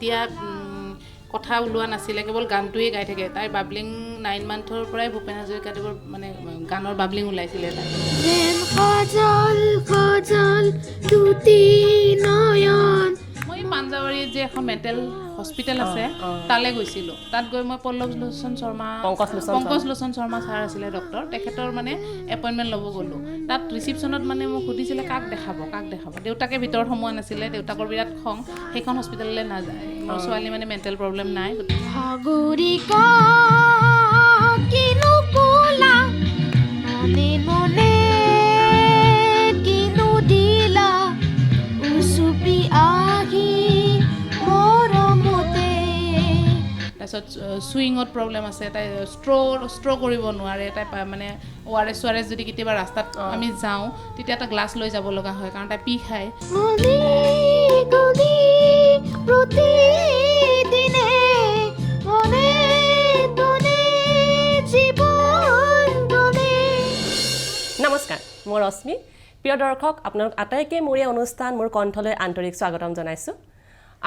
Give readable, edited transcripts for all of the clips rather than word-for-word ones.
যেতিয়া কথা ওলোৱা নাছিলে কেৱল গানটোৱে গাই থাকে তাই বাবলিং 9 মান্থৰ পৰাই ভূপেন হাজৰিকাদেৱৰ মানে গানৰ বাবলিং ওলাইছিলে তাই মই পাঞ্জাৱাৰীত যে এখন মেণ্টেল হস্পিটেল আছে তালৈ গৈছিলোঁ তাত গৈ মই পংকজ লোচন শৰ্মা ছাৰ আছিলে ডক্টৰ তেখেতৰ মানে এপইণ্টমেণ্ট ল'ব গ'লোঁ তাত ৰিচিপশ্যনত মানে মোক সুধিছিলে কাক দেখাব দেউতাকে ভিতৰত সোমোৱা নাছিলে দেউতাকৰ বিৰাট খং সেইখন হস্পিটেললৈ নাযায় মোৰ ছোৱালী মানে মেণ্টেল প্ৰব্লেম নাই তাৰপিছত চুইঙত প্ৰব্লেম আছে তাই ষ্ট্ৰ' কৰিব নোৱাৰে তাই মানে ORS যদি কেতিয়াবা ৰাস্তাত আমি যাওঁ তেতিয়া এটা গ্লাছ লৈ যাব লগা হয় কাৰণ তাই পি খায় নমস্কাৰ মই ৰশ্মি প্ৰিয় দৰ্শক আপোনালোক আটাইকে মোৰ এই অনুষ্ঠান মোৰ কণ্ঠলৈ আন্তৰিক স্বাগতম জনাইছোঁ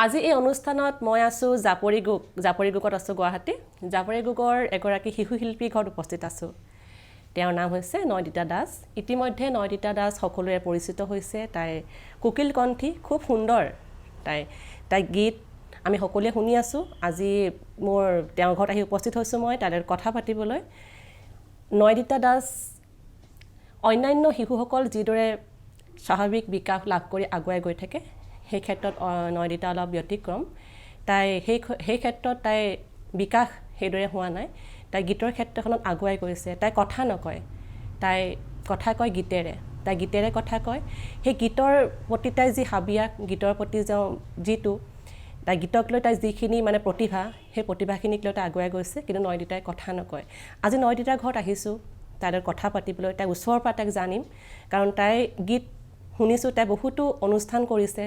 আজি এই অনুষ্ঠানত মই আছোঁ জাপৰিগোকত আছোঁ গুৱাহাটী জাপৰিগোকৰ এগৰাকী শিশু শিল্পী ঘৰত উপস্থিত আছোঁ তেওঁৰ নাম হৈছে নয়দিতা দাস ইতিমধ্যে নয়দিতা দাস সকলোৰে পৰিচিত হৈছে তাই কোকিল কণ্ঠী খুব সুন্দৰ তাই গীত আমি সকলোৱে শুনি আছোঁ আজি মোৰ তেওঁৰ ঘৰত আহি উপস্থিত হৈছোঁ মই তাইৰ কথা পাতিবলৈ নয়দিতা দাস অন্যান্য শিশুসকল যিদৰে স্বাভাৱিক বিকাশ লাভ কৰি আগুৱাই গৈ থাকে সেই ক্ষেত্ৰত নয়দিতা অলপ ব্যতিক্ৰম তাই সেই ক্ষেত্ৰত তাই বিকাশ সেইদৰে হোৱা নাই তাই গীতৰ ক্ষেত্ৰখনত আগুৱাই গৈছে তাই কথা নকয় তাই কথা কয় গীতেৰে কথা কয় সেই গীতৰ প্ৰতি তাই যি হাবিয়াস গীতৰ প্ৰতি যিটো তাই গীতক লৈ তাই যিখিনি মানে প্ৰতিভা সেই প্ৰতিভাখিনিক লৈ তাই আগুৱাই গৈছে কিন্তু নয়দিতাই কথা নকয় আজি নয়দিতাৰ ঘৰত আহিছোঁ তাইৰ কথা পাতিবলৈ তাই ওচৰৰ পৰা তাইক জানিম কাৰণ তাই গীত শুনিছোঁ তাই বহুতো অনুষ্ঠান কৰিছে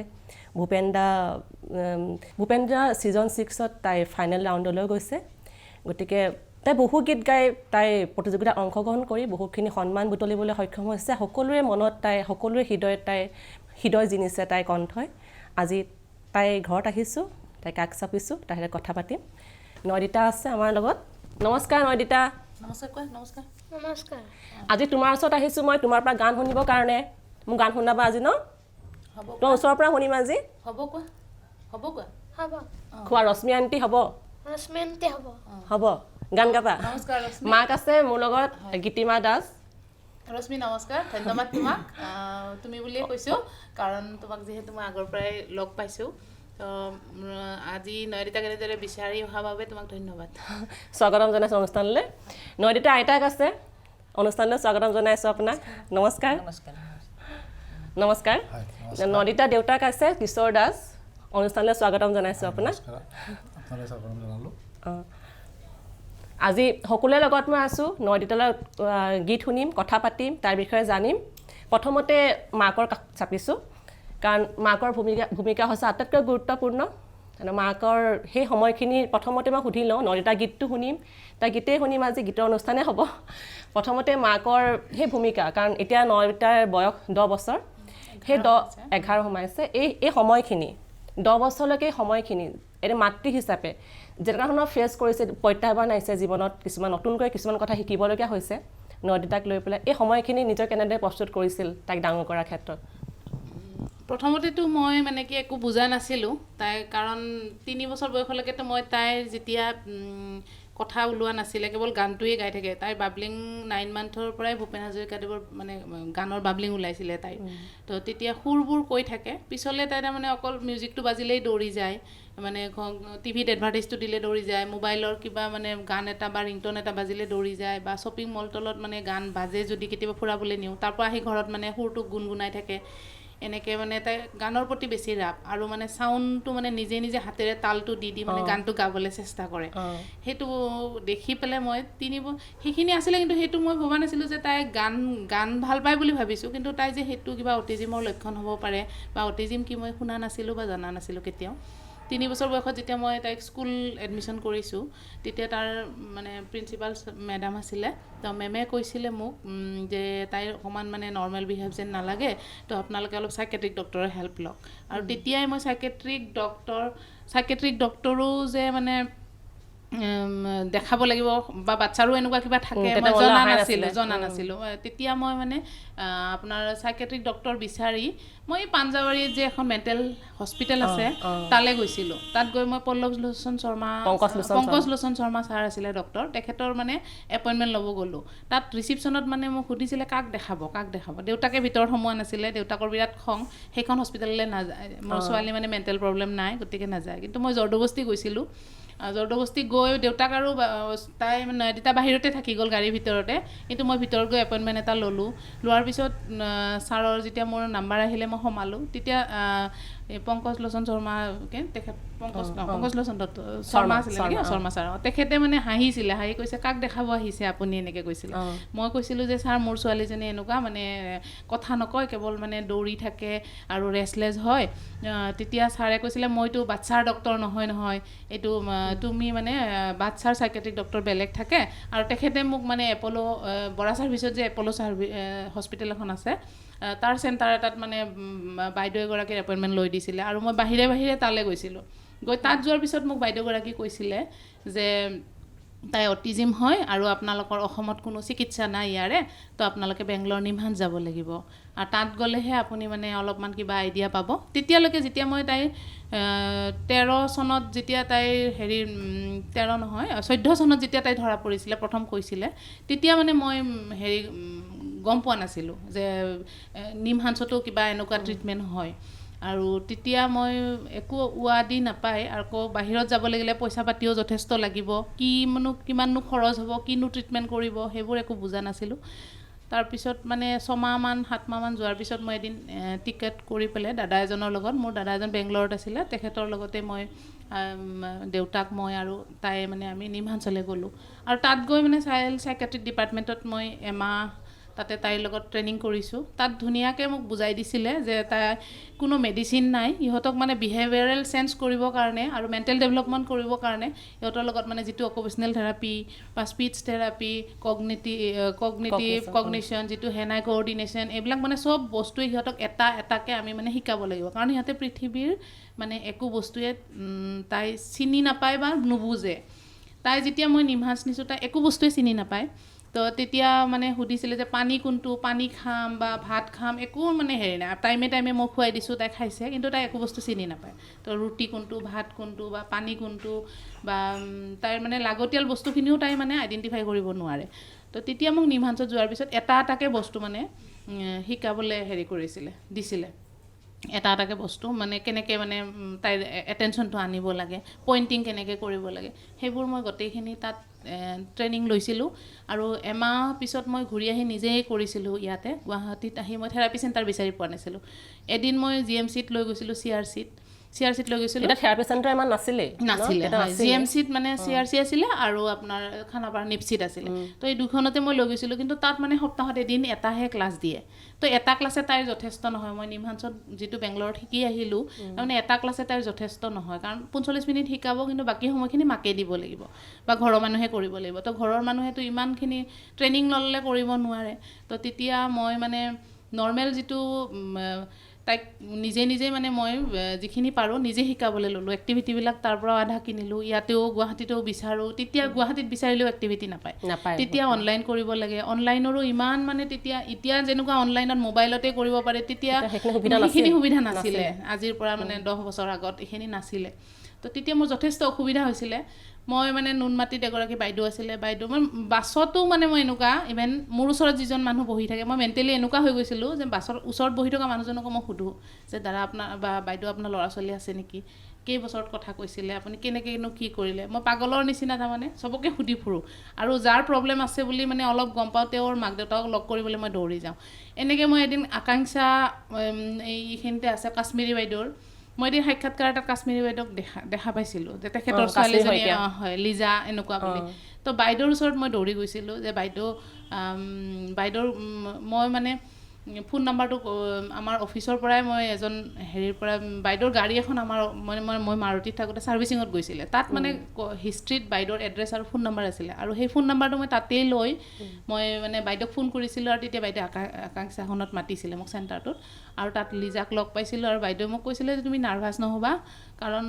ভূপেনদা ছিজন 6ত তাই ফাইনেল ৰাউণ্ডলৈ গৈছে গতিকে তাই বহু গীত গাই তাই প্ৰতিযোগিতাত অংশগ্ৰহণ কৰি বহুখিনি সন্মান বুটলিবলৈ সক্ষম হৈছে সকলোৰে মনত সকলোৰে হৃদয় জিনিছে তাই কণ্ঠই আজি তাই ঘৰত আহিছোঁ তাই কাষ চাপিছোঁ তাইৰ কথা পাতিম নয়দিতা আছে আমাৰ লগত নমস্কাৰ নয়দিতা নমস্কাৰ আজি তোমাৰ ওচৰত আহিছোঁ মই তোমাৰ পৰা গান শুনিবৰ কাৰণে মোক গান শুনাবা আজি ন হ'ব তোমাৰ ওচৰৰ পৰা শুনিম আজি হ'ব কোৱা খোৱা ৰশ্মি আণ্টি হ'ব হ'ব গান গাবা নমস্কাৰ ৰশ্মি মাক আছে মোৰ লগত গীতিমা দাস ৰশ্মি নমস্কাৰ ধন্যবাদ তোমাক তুমি বুলিয়ে কৈছোঁ কাৰণ তোমাক যিহেতু মই আগৰ পৰাই লগ পাইছোঁ তো আজি নয়দিতাক এনেদৰে বিচাৰি অহাৰ বাবে তোমাক ধন্যবাদ স্বাগতম জনাইছোঁ অনুষ্ঠানলৈ নয়দিতা আইতাক আছে অনুষ্ঠানলৈ স্বাগতম জনাইছোঁ আপোনাক নমস্কাৰ নয়দিতা দেউতাক আছে কিশোৰ দাস অনুষ্ঠানলৈ স্বাগতম জনাইছোঁ আপোনাক আজি সকলোৰে লগত মই আছোঁ নয়দিতালৈ গীত শুনিম কথা পাতিম তাৰ বিষয়ে জানিম প্ৰথমতে মাকৰ চাপিছোঁ কাৰণ মাকৰ ভূমিকা হৈছে আটাইতকৈ গুৰুত্বপূৰ্ণ মাকৰ সেই সময়খিনি প্ৰথমতে মই সুধি লওঁ নয়দিতা গীতটো শুনিম তাই গীতেই শুনিম আজি গীতৰ অনুষ্ঠানে হ'ব প্ৰথমতে মাকৰ সেই ভূমিকা কাৰণ এতিয়া নয়দিতাৰ বয়স 10 বছৰ সেই 11 সোমাইছে এই সময়খিনি 10 বছৰলৈকে সময়খিনি এনে মাতৃ হিচাপে যেনেকুৱা ধৰণৰ ফেচ কৰিছে প্ৰত্যাহ্বান আহিছে জীৱনত নতুনকৈ কিছুমান কথা শিকিবলগীয়া হৈছে নয়দিতাক লৈ পেলাই এই সময়খিনি নিজৰ কেনেদৰে প্ৰস্তুত কৰিছিল তাইক ডাঙৰ কৰাৰ ক্ষেত্ৰত প্ৰথমতেতো মই মানে কি একো বুজা নাছিলোঁ তাই কাৰণ 3 বছৰ বয়সলৈকেতো মই তাইৰ যেতিয়া কথা ওলোৱা নাছিলে কেৱল গানটোৱে গাই থাকে তাই বাবলিং 9 মান্থৰ পৰাই ভূপেন হাজৰিকাদেৱৰ মানে গানৰ বাবলিং ওলাইছিলে তাই তো তেতিয়া সুৰবোৰ কৈ থাকে পিছলৈ তাই তাৰমানে অকল মিউজিকটো বাজিলেই দৌৰি যায় মানে টিভিত এডভাৰটাইজটো দিলে দৌৰি যায় মোবাইলৰ কিবা মানে গান এটা বা ৰিংটন এটা বাজিলে দৌৰি যায় বা শ্বপিং মল তলত মানে গান বাজে যদি কেতিয়াবা ফুৰাবলৈ নিওঁ তাৰ পৰা আহি ঘৰত মানে সুৰটো গুণগুণাই থাকে এনেকৈ মানে তাই গানৰ প্ৰতি বেছি ৰাপ আৰু মানে চাউণ্ডটো মানে নিজে হাতেৰে তালটো দি মানে গানটো গাবলৈ চেষ্টা কৰে সেইটো দেখি পেলাই মই সেইখিনি আছিলে কিন্তু সেইটো মই ভবা নাছিলোঁ যে তাই গান ভাল পায় বুলি ভাবিছোঁ কিন্তু তাই যে সেইটো কিবা অটিজিমৰ লক্ষণ হ'ব পাৰে বা অটিজিম কি মই শুনা নাছিলোঁ বা জনা নাছিলোঁ কেতিয়াও 3 বছৰ বয়সত যেতিয়া মই তাইক স্কুল এডমিশ্যন কৰিছোঁ তেতিয়া তাৰ মানে প্ৰিন্সিপাল মেডাম আছিলে তো মেমে কৈছিলে মোক যে তাইৰ অকণমান মানে নৰ্মেল বিহেভ যেন নালাগে তো আপোনালোকে অলপ চাইকেট্ৰিক ডক্টৰৰ হেল্প লওক আৰু তেতিয়াই মই চাইকেট্ৰিক ডক্টৰো যে মানে দেখাব লাগিব বা বাচ্চাৰো এনেকুৱা কিবা থাকে মই জনা নাছিলোঁ তেতিয়া মই মানে আপোনাৰ চাইকেট্ৰিক ডক্টৰ বিচাৰি মই পাঞ্জাৱাৰীত যে এখন মেণ্টেল হস্পিটেল আছে তালৈ গৈছিলোঁ তাত গৈ মই পংকজ লোচন শৰ্মা ছাৰ আছিলে ডক্টৰ তেখেতৰ মানে এপইণ্টমেণ্ট ল'ব গ'লোঁ তাত ৰিচিপশ্যনত মানে মোক সুধিছিলে কাক দেখাব দেউতাকে ভিতৰত সোমোৱা নাছিলে দেউতাকৰ বিৰাট খং সেইখন হস্পিটেললৈ নাযায় মোৰ ছোৱালী মানে মেণ্টেল প্ৰব্লেম নাই গতিকে নাযায় কিন্তু মই জৰদবস্তি গৈছিলোঁ জৰদবস্তি গৈ দেউতাক আৰু তাই মানে তেতিয়া বাহিৰতে থাকি গ'ল গাড়ীৰ ভিতৰতে কিন্তু মই ভিতৰত গৈ এপইণ্টমেণ্ট এটা ল'লোঁ লোৱাৰ পিছত ছাৰৰ যেতিয়া মোৰ নাম্বাৰ আহিলে মই সোমালোঁ তেতিয়া পংকজ লোচন শৰ্মাকে তেখেত পংকজ লোচন শৰ্মা আছিলে নেকি শৰ্মা ছাৰ তেখেতে মানে হাঁহি কৈছে কাক দেখাব আহিছে আপুনি এনেকৈ কৈছিলে মই কৈছিলোঁ যে ছাৰ মোৰ ছোৱালীজনী এনেকুৱা মানে কথা নকয় কেৱল মানে দৌৰি থাকে আৰু ৰেষ্টলেছ হয় তেতিয়া ছাৰে কৈছিলে মইতো বাচ্চাৰ ডক্টৰ নহয় এইটো তুমি মানে বাচ্চাৰ চাইকেট্ৰিক ডক্টৰ বেলেগ থাকে আৰু তেখেতে মোক মানে এপ'ল' বৰা ছাৰ্ভিচত যে এপ'ল' হস্পিটেল এখন আছে তাৰ চেণ্টাৰ এটাত মানে বাইদেউ এগৰাকীৰ এপইণ্টমেণ্ট লৈ দিছিলে আৰু মই বাহিৰে তালৈ গৈছিলোঁ গৈ তাত যোৱাৰ পিছত মোক বাইদেউগৰাকী কৈছিলে যে তাই অটিজিম হয় আৰু আপোনালোকৰ অসমত কোনো চিকিৎসা নাই ইয়াৰে তো আপোনালোকে বেংগলৰ নিমহান্স যাব লাগিব আৰু তাত গ'লেহে আপুনি মানে অলপমান কিবা আইডিয়া পাব তেতিয়ালৈকে যেতিয়া মই তাই 13 চনত যেতিয়া তাইৰ 14 চনত যেতিয়া তাই ধৰা পৰিছিলে প্ৰথম কৈছিলে তেতিয়া মানে মই গম পোৱা নাছিলোঁ যে নিমহান্সতো কিবা এনেকুৱা ট্ৰিটমেণ্ট হয় আৰু তেতিয়া মই একো উৱাদি নাপায় আৰু বাহিৰত যাব লাগিলে পইচা পাতিও যথেষ্ট লাগিব কিমাননো খৰচ হ'ব কিনো ট্ৰিটমেণ্ট কৰিব সেইবোৰ একো বুজা নাছিলোঁ তাৰপিছত মানে 7 মাহমান যোৱাৰ পিছত মই এদিন টিকেট কৰি পেলাই দাদা এজনৰ লগত মোৰ দাদা এজন বেংগলৰত আছিলে তেখেতৰ লগতে মই দেউতাক মই আৰু তাই মানে আমি নিমহান্সলৈ গ'লোঁ আৰু তাত গৈ মানে চাইকেট্ৰিক ডিপাৰ্টমেণ্টত মই এমাহ তাতে তাইৰ লগত ট্ৰেইনিং কৰিছোঁ তাত ধুনীয়াকৈ মোক বুজাই দিছিলে যে তাই কোনো মেডিচিন নাই ইহঁতক মানে বিহেভিয়াৰেল চেঞ্জ কৰিবৰ কাৰণে আৰু মেণ্টেল ডেভেলপমেণ্ট কৰিবৰ কাৰণে ইহঁতৰ লগত মানে যিটো অকুপেশ্যনেল থেৰাপি বা স্পীচ থেৰাপি কগনিশ্যন যিটো হেনাই কোঅৰ্ডিনেশ্যন এইবিলাক মানে চব বস্তুৱে সিহঁতক এটাকৈ আমি মানে শিকাব লাগিব কাৰণ সিহঁতে পৃথিৱীৰ মানে একো বস্তুৱে তাই চিনি নাপায় বা নুবুজে তাই যেতিয়া মই নিমহান্স নিছোঁ তাই একো বস্তুৱে চিনি নাপায় তো তেতিয়া মানে সুধিছিলে যে পানী খাম বা ভাত খাম একো মানে নাই টাইমে মই খুৱাই দিছোঁ তাই খাইছে কিন্তু তাই একো বস্তু চিনি নাপায় তো ৰুটি কোনটো ভাত কোনটো বা পানী কোনটো বা তাইৰ মানে লাগতিয়াল বস্তুখিনিও তাই মানে আইডেণ্টিফাই কৰিব নোৱাৰে তো তেতিয়া মোক নিমহান্সত যোৱাৰ পিছত এটাকৈ বস্তু মানে শিকাবলৈ দিছিলে এটাকৈ বস্তু মানে কেনেকৈ মানে তাইৰ এটেনশ্যনটো আনিব লাগে পইণ্টিং কেনেকৈ কৰিব লাগে সেইবোৰ মই গোটেইখিনি তাত ট্ৰেইনিং লৈছিলোঁ আৰু এমাহ পিছত মই ঘূৰি আহি নিজেই কৰিছিলোঁ ইয়াতে গুৱাহাটীত আহি মই থেৰাপি চেণ্টাৰ বিচাৰি পোৱা নাছিলোঁ এদিন মই GMCত লৈ গৈছিলোঁ CRCত লৈ গৈছিলোঁ এটা থেৰাপি চেণ্টাৰ ইমান নাছিলে GMCত মানে CRC আছিলে আৰু আপোনাৰ খানাপাৰা নিপচিত আছিলে তো এই দুখনতে মই লৈ গৈছিলোঁ কিন্তু তাত মানে সপ্তাহত এদিন এটাহে ক্লাছ দিয়ে তো এটা ক্লাছে তাইৰ যথেষ্ট নহয় মই নিমহান্সত যিটো বেংগলৰত শিকি আহিলোঁ তাৰমানে এটা ক্লাছে তাইৰ যথেষ্ট নহয় কাৰণ 45 মিনিট শিকাব কিন্তু বাকী সময়খিনি মাকে দিব লাগিব বা ঘৰৰ মানুহে কৰিব লাগিব তো ঘৰৰ মানুহেতো ইমানখিনি ট্ৰেইনিং ল'লে কৰিব নোৱাৰে তো তেতিয়া মই মানে নৰ্মেল যিটো তাইক নিজে মানে মই যিখিনি পাৰোঁ নিজে শিকাবলৈ ল'লোঁ এক্টিভিটিবিলাক তাৰ পৰা আধা কিনিলোঁ ইয়াতেও গুৱাহাটীতেও বিচাৰোঁ তেতিয়া গুৱাহাটীত বিচাৰিলেও এক্টিভিটি নাপায় তেতিয়া অনলাইন কৰিব লাগে অনলাইনৰো ইমান মানে এতিয়া যেনেকুৱা অনলাইনত মোবাইলতে কৰিব পাৰে তেতিয়া সেইখিনি সুবিধা নাছিলে আজিৰ পৰা মানে 10 বছৰ আগত এইখিনি নাছিলে তো তেতিয়া মোৰ যথেষ্ট অসুবিধা হৈছিলে মই মানে নুনমাটিত এগৰাকী বাইদেউ আছিলে মই বাছতো মানে মই এনেকুৱা ইভেন মোৰ ওচৰত যিজন মানুহ বহি থাকে মই মেণ্টেলি এনেকুৱা হৈ গৈছিলোঁ যে বাছৰ ওচৰত বহি থকা মানুহজনকো মই সোধোঁ যে দাদা আপোনাৰ বা বাইদেউ আপোনাৰ ল'ৰা ছোৱালী আছে নেকি কেইবছৰত কথা কৈছিলে আপুনি কেনেকৈনো কি কৰিলে মই পাগলৰ নিচিনা তাৰমানে চবকে সুধি ফুৰোঁ আৰু যাৰ প্ৰব্লেম আছে বুলি মানে অলপ গম পাওঁ তেওঁৰ মাক দেউতাকক লগ কৰিবলৈ মই দৌৰি যাওঁ এনেকৈ মই এদিন আকাংক্ষা এইখিনিতে আছে কাশ্মীৰী বাইদেউৰ মই এদিন সাক্ষাৎকাৰ এটাত কাশ্মীৰী বাইদেউক দেখা পাইছিলোঁ যে তেখেতৰ ছোৱালীজনী হয় লিজা এনেকুৱা বুলি তো বাইদেউৰ ওচৰত মই দৌৰি গৈছিলোঁ যে বাইদেউৰ মই মানে ফোন নাম্বাৰটো আমাৰ অফিচৰ পৰাই মই এজন হেৰিৰ পৰা বাইদেউৰ গাড়ী এখন আমাৰ মই মাৰুতিত থাকোঁতে ছাৰ্ভিচিঙত গৈছিলে তাত মানে হিষ্ট্ৰীত বাইদেউৰ এড্ৰেছ আৰু ফোন নাম্বাৰ আছিলে আৰু সেই ফোন নাম্বাৰটো মই তাতেই লৈ মই মানে বাইদেউক ফোন কৰিছিলোঁ আৰু তেতিয়া বাইদেউ আকাংক্ষাখনত মাতিছিলে মোক চেণ্টাৰটোত আৰু তাত লিজাক লগ পাইছিলোঁ আৰু বাইদেৱে মোক কৈছিলে যে তুমি নাৰ্ভাছ নহ'বা কাৰণ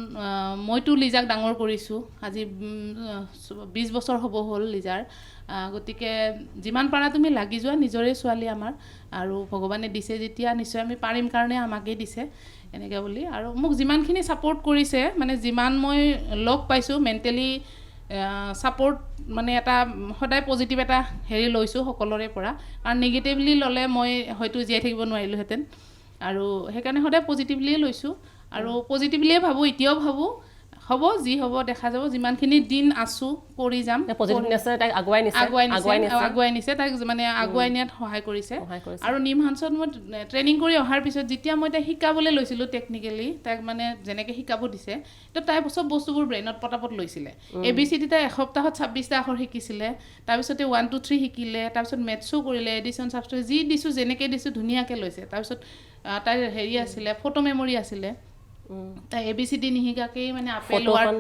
মইতো লিজাক ডাঙৰ কৰিছোঁ আজি 20 বছৰ হ'ব হ'ল লিজাৰ গতিকে যিমান পাৰা তুমি লাগি যোৱা নিজৰে ছোৱালী আমাৰ আৰু ভগৱানে দিছে যেতিয়া নিশ্চয় আমি পাৰিম কাৰণে আমাকেই দিছে এনেকৈ বুলি আৰু মোক যিমানখিনি ছাপোৰ্ট কৰিছে মানে যিমান মই লগ পাইছোঁ মেণ্টেলি ছাপোৰ্ট মানে এটা সদায় পজিটিভ এটা হেৰি লৈছোঁ সকলোৰে পৰা কাৰণ নিগেটিভলি ল'লে মই হয়তো জীয়াই থাকিব নোৱাৰিলোঁহেঁতেন আৰু সেইকাৰণে সদায় পজিটিভলিয়ে লৈছোঁ আৰু পজিটিভলিয়ে ভাবোঁ এতিয়াও ভাবোঁ হ'ব যি হ'ব দেখা যাব যিমানখিনি দিন আছোঁ কৰি যাম তাইক আগুৱাই নিছে তাইক মানে আগুৱাই নিয়াত সহায় কৰিছে আৰু নিমহান্সত মই ট্ৰেইনিং কৰি অহাৰ পিছত যেতিয়া মই তাইক শিকাবলৈ লৈছিলোঁ টেকনিকেলি তাইক মানে যেনেকৈ শিকাব দিছে তো তাই চব বস্তুবোৰ ব্ৰেইনত পটাপট লৈছিলে ABCD তাই এসপ্তাহত 26টা আখৰ শিকিছিলে তাৰপিছতে 1 2 3 শিকিলে তাৰপিছত মেথছো কৰিলে এডিশ্যন ছাবষ্ট্ৰেক্ট যি দিছোঁ যেনেকৈ দিছোঁ ধুনীয়াকৈ লৈছে তাৰপিছত তাইৰ হেৰি আছিলে ফটো মেমৰি আছিলে তাই ABCD নিশিকাকেই মানে আপেল ৱাৰ্ড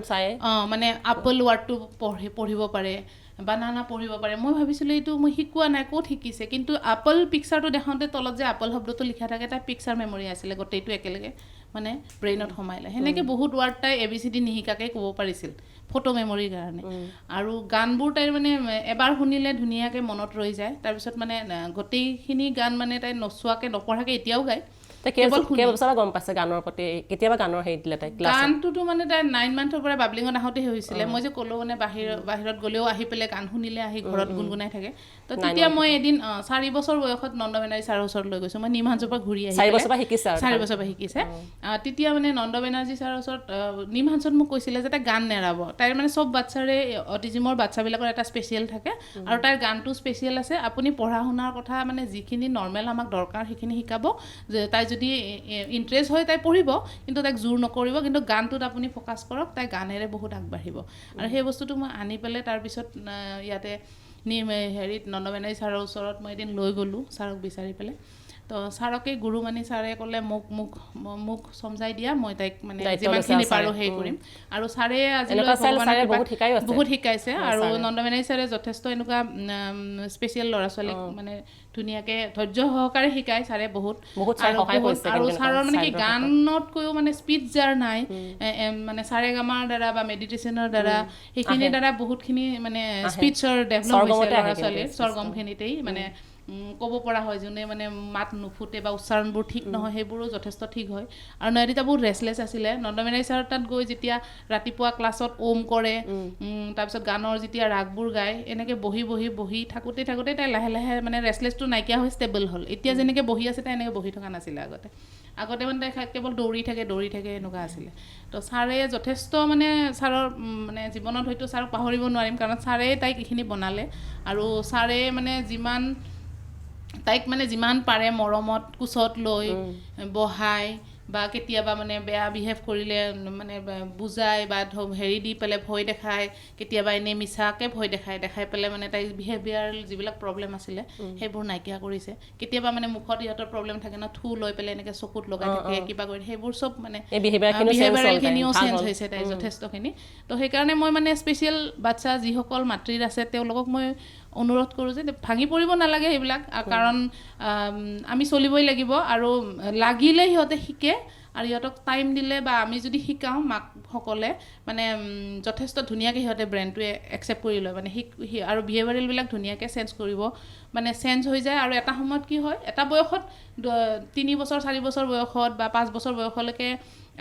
মানে আপেল ৱাৰ্ডটো পঢ়িব পাৰে বানানা পঢ়িব পাৰে মই ভাবিছিলোঁ এইটো মই শিকোৱা নাই ক'ত শিকিছে কিন্তু আপেল পিকচাৰটো দেখাওঁতে তলত যে আপেল শব্দটো লিখা থাকে তাই পিকচাৰ মেমৰি আছিলে গোটেইটো একেলগে মানে ব্ৰেইনত সোমাইলে সেনেকৈ বহুত ৱাৰ্ড তাই ABCD নিশিকাকৈ ক'ব পাৰিছিল ফটো মেমৰিৰ কাৰণে আৰু গানবোৰ তাইৰ মানে এবাৰ শুনিলে ধুনীয়াকৈ মনত ৰৈ যায় তাৰপিছত মানে গোটেইখিনি গান মানে তাই নচোৱাকৈ নপঢ়াকৈ এতিয়াও গায় কেইবছৰ গম পাইছে গানৰ প্ৰতি কেতিয়াবা গানৰ হেৰি দিলে তাই গানটোতো মানে তাই 9 মান্থৰ পৰা বাবলিঙত আহোঁতে হৈছিলে মই যে ক'লোঁ মানে বাহিৰত গ'লেও আহি পেলাই গান শুনিলে আহি ঘৰত গুণগুণাই থাকে তো তেতিয়া মই এদিন 4 বছৰ বয়সত নন্দ বেনাৰ্জী ছাৰৰ ওচৰত লৈ গৈছোঁ মই নিমহান্সৰ পৰা ঘূৰি আহি 4 বছৰ পৰা শিকিছে তেতিয়া মানে নন্দ বেনাৰ্জী ছাৰৰ ওচৰত নিমহান্সত মোক কৈছিলে যে তাই গান নেৰাব তাইৰ মানে চব বাচ্চাৰে অটিজিমৰ বাচ্চাবিলাকৰ এটা স্পেচিয়েল থাকে আৰু তাইৰ গানটো স্পেচিয়েল আছে আপুনি পঢ়া শুনাৰ কথা মানে যিখিনি নৰ্মেল আমাক দৰকাৰ সেইখিনি শিকাব যে তাই যদি ইণ্টাৰেষ্ট হয় তাই পঢ়িব কিন্তু তাইক জোৰ নকৰিব কিন্তু গানটোত আপুনি ফ'কাছ কৰক তাই গানেৰে বহুত আগবাঢ়িব আৰু সেই বস্তুটো মই আনি পেলাই তাৰপিছত ইয়াতে হেৰিত নন্দ বেনাৰ্জী ছাৰৰ ওচৰত মই এদিন লৈ গ'লোঁ ছাৰক বিচাৰি পেলাই তো ছাৰকে গুৰু মানি ছাৰে ক'লে মোক সমজাই দিয়া মই তাইক মানে যিমানখিনি পাৰোঁ সেই কৰিম আৰু ছাৰে আজিলৈ বহুত শিকাইছে আৰু নন্দ বেনাৰ্জী ছাৰে যথেষ্ট এনেকুৱা স্পেচিয়েল ল'ৰা ছোৱালীক মানে ধুনীয়াকৈ ধৈৰ্য সহকাৰে শিকায় ছাৰে বহুত আৰু ছাৰৰ মানে কি গানতকৈও মানে স্পীড যাৰ নাই মানে ছাৰে গামাৰ দ্বাৰা বা মেডিটেশ্যনৰ দ্বাৰা সেইখিনিৰ দ্বাৰা বহুতখিনি মানে স্পীচৰ ডেভেলপ হৈছে ল'ৰা ছোৱালীৰ স্বৰগমখিনিতেই মানে ক'ব পৰা হয় যোনে মানে মাত নুফুটে বা উচ্চাৰণবোৰ ঠিক নহয় সেইবোৰো যথেষ্ট ঠিক হয় আৰু নয়নিতা বহুত ৰেষ্টলেছ আছিলে নন্দ বেনাৰ্জী ছাৰৰ তাত গৈ যেতিয়া ৰাতিপুৱা ক্লাছত ওম কৰে তাৰপিছত গানৰ যেতিয়া ৰাগবোৰ গায় এনেকৈ বহি থাকোঁতে তাই লাহে লাহে মানে ৰেষ্টলেছটো নাইকিয়া হৈ ষ্টেবল হ'ল এতিয়া যেনেকৈ বহি আছে তাই এনেকৈ বহি থকা নাছিলে আগতে মানে তাই কেৱল দৌৰি থাকে এনেকুৱা আছিলে তো ছাৰে যথেষ্ট মানে ছাৰৰ মানে জীৱনত হয়তো ছাৰক পাহৰিব নোৱাৰিম কাৰণ ছাৰে তাইক এইখিনি বনালে আৰু ছাৰে মানে তাইক মানে যিমান পাৰে মৰমত কোচত লৈ বহাই বা কেতিয়াবা মানে বেয়া বিহেভ কৰিলে মানে বুজাই বা হেৰি দি পেলাই ভয় দেখায় কেতিয়াবা এনেই মিছাকৈ ভয় দেখাই পেলাই মানে তাইৰ বিহেভিয়াৰেল যিবিলাক প্ৰব্লেম আছিলে সেইবোৰ নাইকিয়া কৰিছে কেতিয়াবা মানে মুখত ইহঁতৰ প্ৰব্লেম থাকে ন থু লৈ পেলাই এনেকৈ চকুত লগাই থাকে কিবা কৰি সেইবোৰ চব মানে বিহেভিয়াৰেলখিনিও চেঞ্জ হৈছে তাইৰ যথেষ্টখিনি তো সেইকাৰণে মই মানে স্পেচিয়েল বাচ্ছা যিসকল মাতৃৰ আছে তেওঁলোকক মই অনুৰোধ কৰোঁ যে ভাঙি পৰিব নালাগে সেইবিলাক কাৰণ আমি চলিবই লাগিব আৰু লাগিলে সিহঁতে শিকে আৰু ইহঁতক টাইম দিলে বা আমি যদি শিকাওঁ মাকসকলে মানে যথেষ্ট ধুনীয়াকৈ সিহঁতে ব্ৰেইনটোৱে একচেপ্ট কৰি লয় মানে আৰু বিহেভিয়াৰেলবিলাক ধুনীয়াকৈ চেঞ্জ হৈ যায় আৰু এটা সময়ত কি হয় এটা বয়সত 3 বছৰ 4 বছৰ বয়সত বা 5 বছৰ বয়সলৈকে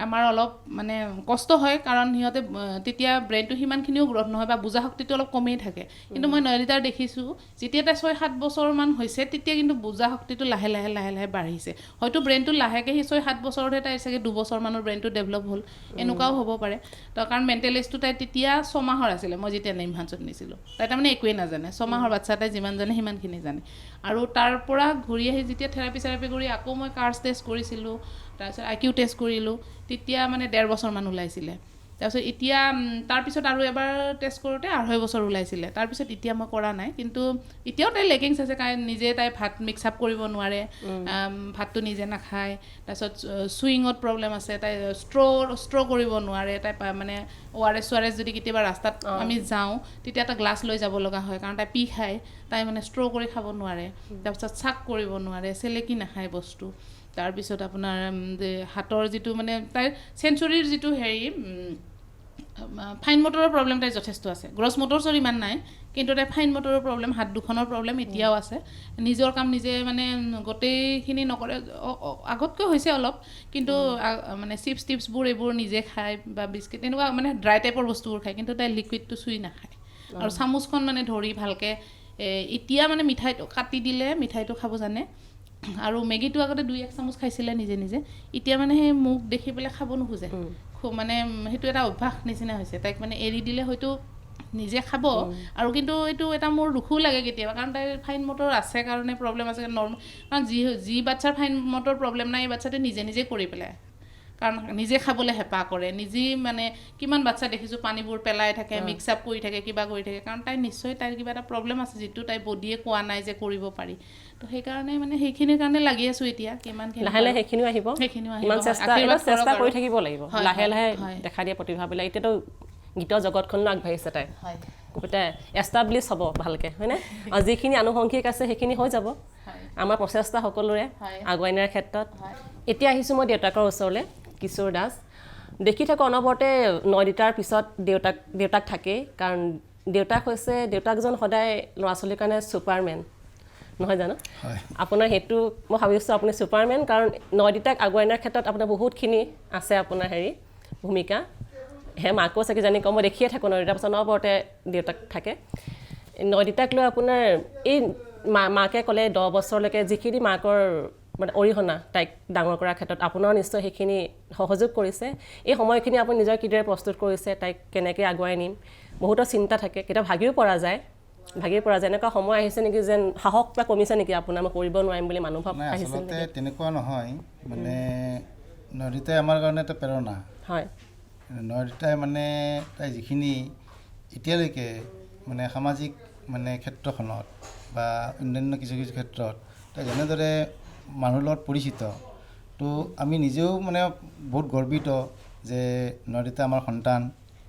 আমাৰ অলপ মানে কষ্ট হয় কাৰণ সিহঁতে তেতিয়া ব্ৰেইনটো সিমানখিনিও গ্ৰথ নহয় বা বুজা শক্তিটো অলপ কমেই থাকে কিন্তু মই নয়নিতাৰ দেখিছোঁ যেতিয়া তাই 6-7 বছৰমান হৈছে তেতিয়া কিন্তু বুজা শক্তিটো লাহে লাহে বাঢ়িছে হয়তো ব্ৰেইনটো লাহেকৈ সেই 6-7 বছৰতহে তাইৰ চাগে 2 বছৰমানৰ ব্ৰেইনটো ডেভেলপ হ'ল এনেকুৱাও হ'ব পাৰে তো কাৰণ মেণ্টেল এজটো তাই তেতিয়া 6 মাহৰ আছিলে মই যেতিয়া নিমহান্সত নিছিলোঁ তাই তাৰমানে একোৱেই নাজানে 6 মাহৰ বাচ্ছা তাই যিমান জানে সিমানখিনি জানে আৰু তাৰ পৰা ঘূৰি আহি যেতিয়া থেৰাপি কৰি আকৌ মই কাৰ্ছ টেষ্ট কৰিছিলোঁ তাৰপিছত IQ টেষ্ট কৰিলোঁ তেতিয়া মানে 1.5 বছৰমান ওলাইছিলে তাৰপিছত এতিয়া তাৰপিছত আৰু এবাৰ টেষ্ট কৰোঁতে 2.5 বছৰ ওলাইছিলে তাৰপিছত এতিয়া মই কৰা নাই কিন্তু এতিয়াও তাই লেগিংছ আছে কাৰণ নিজে তাই ভাত মিক্স আপ কৰিব নোৱাৰে ভাতটো নিজে নাখায় তাৰপিছত চুইঙত প্ৰব্লেম আছে তাই ষ্ট্ৰ' কৰিব নোৱাৰে তাই মানে ORS যদি কেতিয়াবা ৰাস্তাত আমি যাওঁ তেতিয়া এটা গ্লাছ লৈ যাব লগা হয় কাৰণ তাই পি খায় তাই মানে ষ্ট্ৰ' কৰি খাব নোৱাৰে তাৰপিছত চাক কৰিব নোৱাৰে চেলেকি নাখায় বস্তু তাৰপিছত আপোনাৰ হাতৰ যিটো মানে তাইৰ চেঞ্চুৰীৰ যিটো হেৰি ফাইন মটৰৰ প্ৰব্লেম তাই যথেষ্ট আছে গ্ৰছ মটৰছৰ ইমান নাই কিন্তু তাই ফাইন মটৰৰ প্ৰব্লেম হাত দুখনৰ প্ৰব্লেম এতিয়াও আছে নিজৰ কাম নিজে মানে গোটেইখিনি নকৰে আগতকৈ হৈছে অলপ কিন্তু মানে চিপছ টিপছবোৰ এইবোৰ নিজে খায় বা বিস্কিট তেনেকুৱা মানে ড্ৰাই টাইপৰ বস্তুবোৰ খায় কিন্তু তাই লিকুইডটো চুই নাখায় আৰু চামুচখন মানে ধৰি ভালকৈ এতিয়া মানে মিঠাইটো কাটি দিলে মিঠাইটো খাব জানে আৰু মেগীটো আগতে 2-1 চামুচ খাইছিলে নিজে নিজে এতিয়া মানে সেই মুখ দেখি পেলাই খাব নোখোজে খুব মানে সেইটো এটা অভ্যাস নিচিনা হৈছে তাইক মানে এৰি দিলে হয়তো নিজে খাব আৰু কিন্তু এইটো এটা মোৰ দুখো লাগে কেতিয়াবা কাৰণ তাইৰ ফাইন মটৰ আছে কাৰণে প্ৰব্লেম আছে কাৰণ যি বাচ্ছাৰ ফাইন মটৰ প্ৰব্লেম নাই এই বাচ্ছাটোৱে নিজে নিজে কৰি পেলায় কাৰণ নিজে খাবলৈ হেঁপাহ কৰে নিজেই মানে কিমান বাচ্ছা দেখিছোঁ পানীবোৰ পেলাই থাকে মিক্স আপ কৰি থাকে কিবা কৰি থাকে কাৰণ তাই নিশ্চয় তাইৰ কিবা এটা প্ৰব্লেম আছে যিটো তাই বডিয়ে কোৱা নাই যে কৰিব পাৰি তো সেইকাৰণে মানে সেইখিনিৰ কাৰণে লাগি আছোঁ এতিয়া কিমানখিনি লাহে লাহে সেইখিনিও আহিব ইমান চেষ্টা কৰি থাকিব লাগিব লাহে লাহে দেখা দিয়া প্ৰতিভাবিলাক এতিয়াতো গীতৰ জগতখনলৈ আগবাঢ়িছে তাই গোটেই এষ্টাব্লিছ হ'ব ভালকৈ হয়নে আৰু যিখিনি আনুষংগিক আছে সেইখিনি হৈ যাব আমাৰ প্ৰচেষ্টা সকলোৰে আগুৱাই নিয়াৰ ক্ষেত্ৰত এতিয়া আহিছোঁ মই দেউতাকৰ ওচৰলৈ কিশোৰ দাস দেখি থাকোঁ অনবৰতে নয়দিতাৰ পিছত দেউতাক থাকেই কাৰণ দেউতাকজন সদায় ল'ৰা ছোৱালীৰ কাৰণে ছুপাৰমেন নহয় জানো আপোনাৰ সেইটো মই ভাবিছোঁ আপুনি ছুপাৰমেন কাৰণ নয়দিতাক আগুৱাই নিয়াৰ ক্ষেত্ৰত আপোনাৰ বহুতখিনি আছে আপোনাৰ ভূমিকা মাকো চাগে জানি কম মই দেখিয়ে থাকোঁ নয়দিতাৰ পাছত অনবৰতে দেউতাক থাকে নয়দিতাক লৈ আপোনাৰ এই মাকে ক'লে 10 বছৰলৈকে যিখিনি মাকৰ মানে অৰিহণা তাইক ডাঙৰ কৰাৰ ক্ষেত্ৰত আপোনাৰ নিশ্চয় সেইখিনি সহযোগ কৰিছে এই সময়খিনি আপুনি নিজৰ কিদৰে প্ৰস্তুত কৰিছে তাইক কেনেকৈ আগুৱাই নিম বহুতো চিন্তা থাকে কেতিয়াবা ভাগিও পৰা যায় এনেকুৱা সময় আহিছে নেকি যেন সাহস বা কমিছে নেকি আপোনাৰ মই কৰিব নোৱাৰিম বুলি মানুহ ভাৱ আহিছে নেকি তেনেকুৱা নহয় মানে নয়দিতাই আমাৰ কাৰণে এটা প্ৰেৰণা হয় নয়দিতাই মানে তাই যিখিনি এতিয়ালৈকে মানে সামাজিক মানে ক্ষেত্ৰখনত বা অন্যান্য কিছু ক্ষেত্ৰত তাই যেনেদৰে মানুহৰ লগত পৰিচিত তো আমি নিজেও মানে বহুত গৰ্বিত যে নয়দিতা আমাৰ সন্তান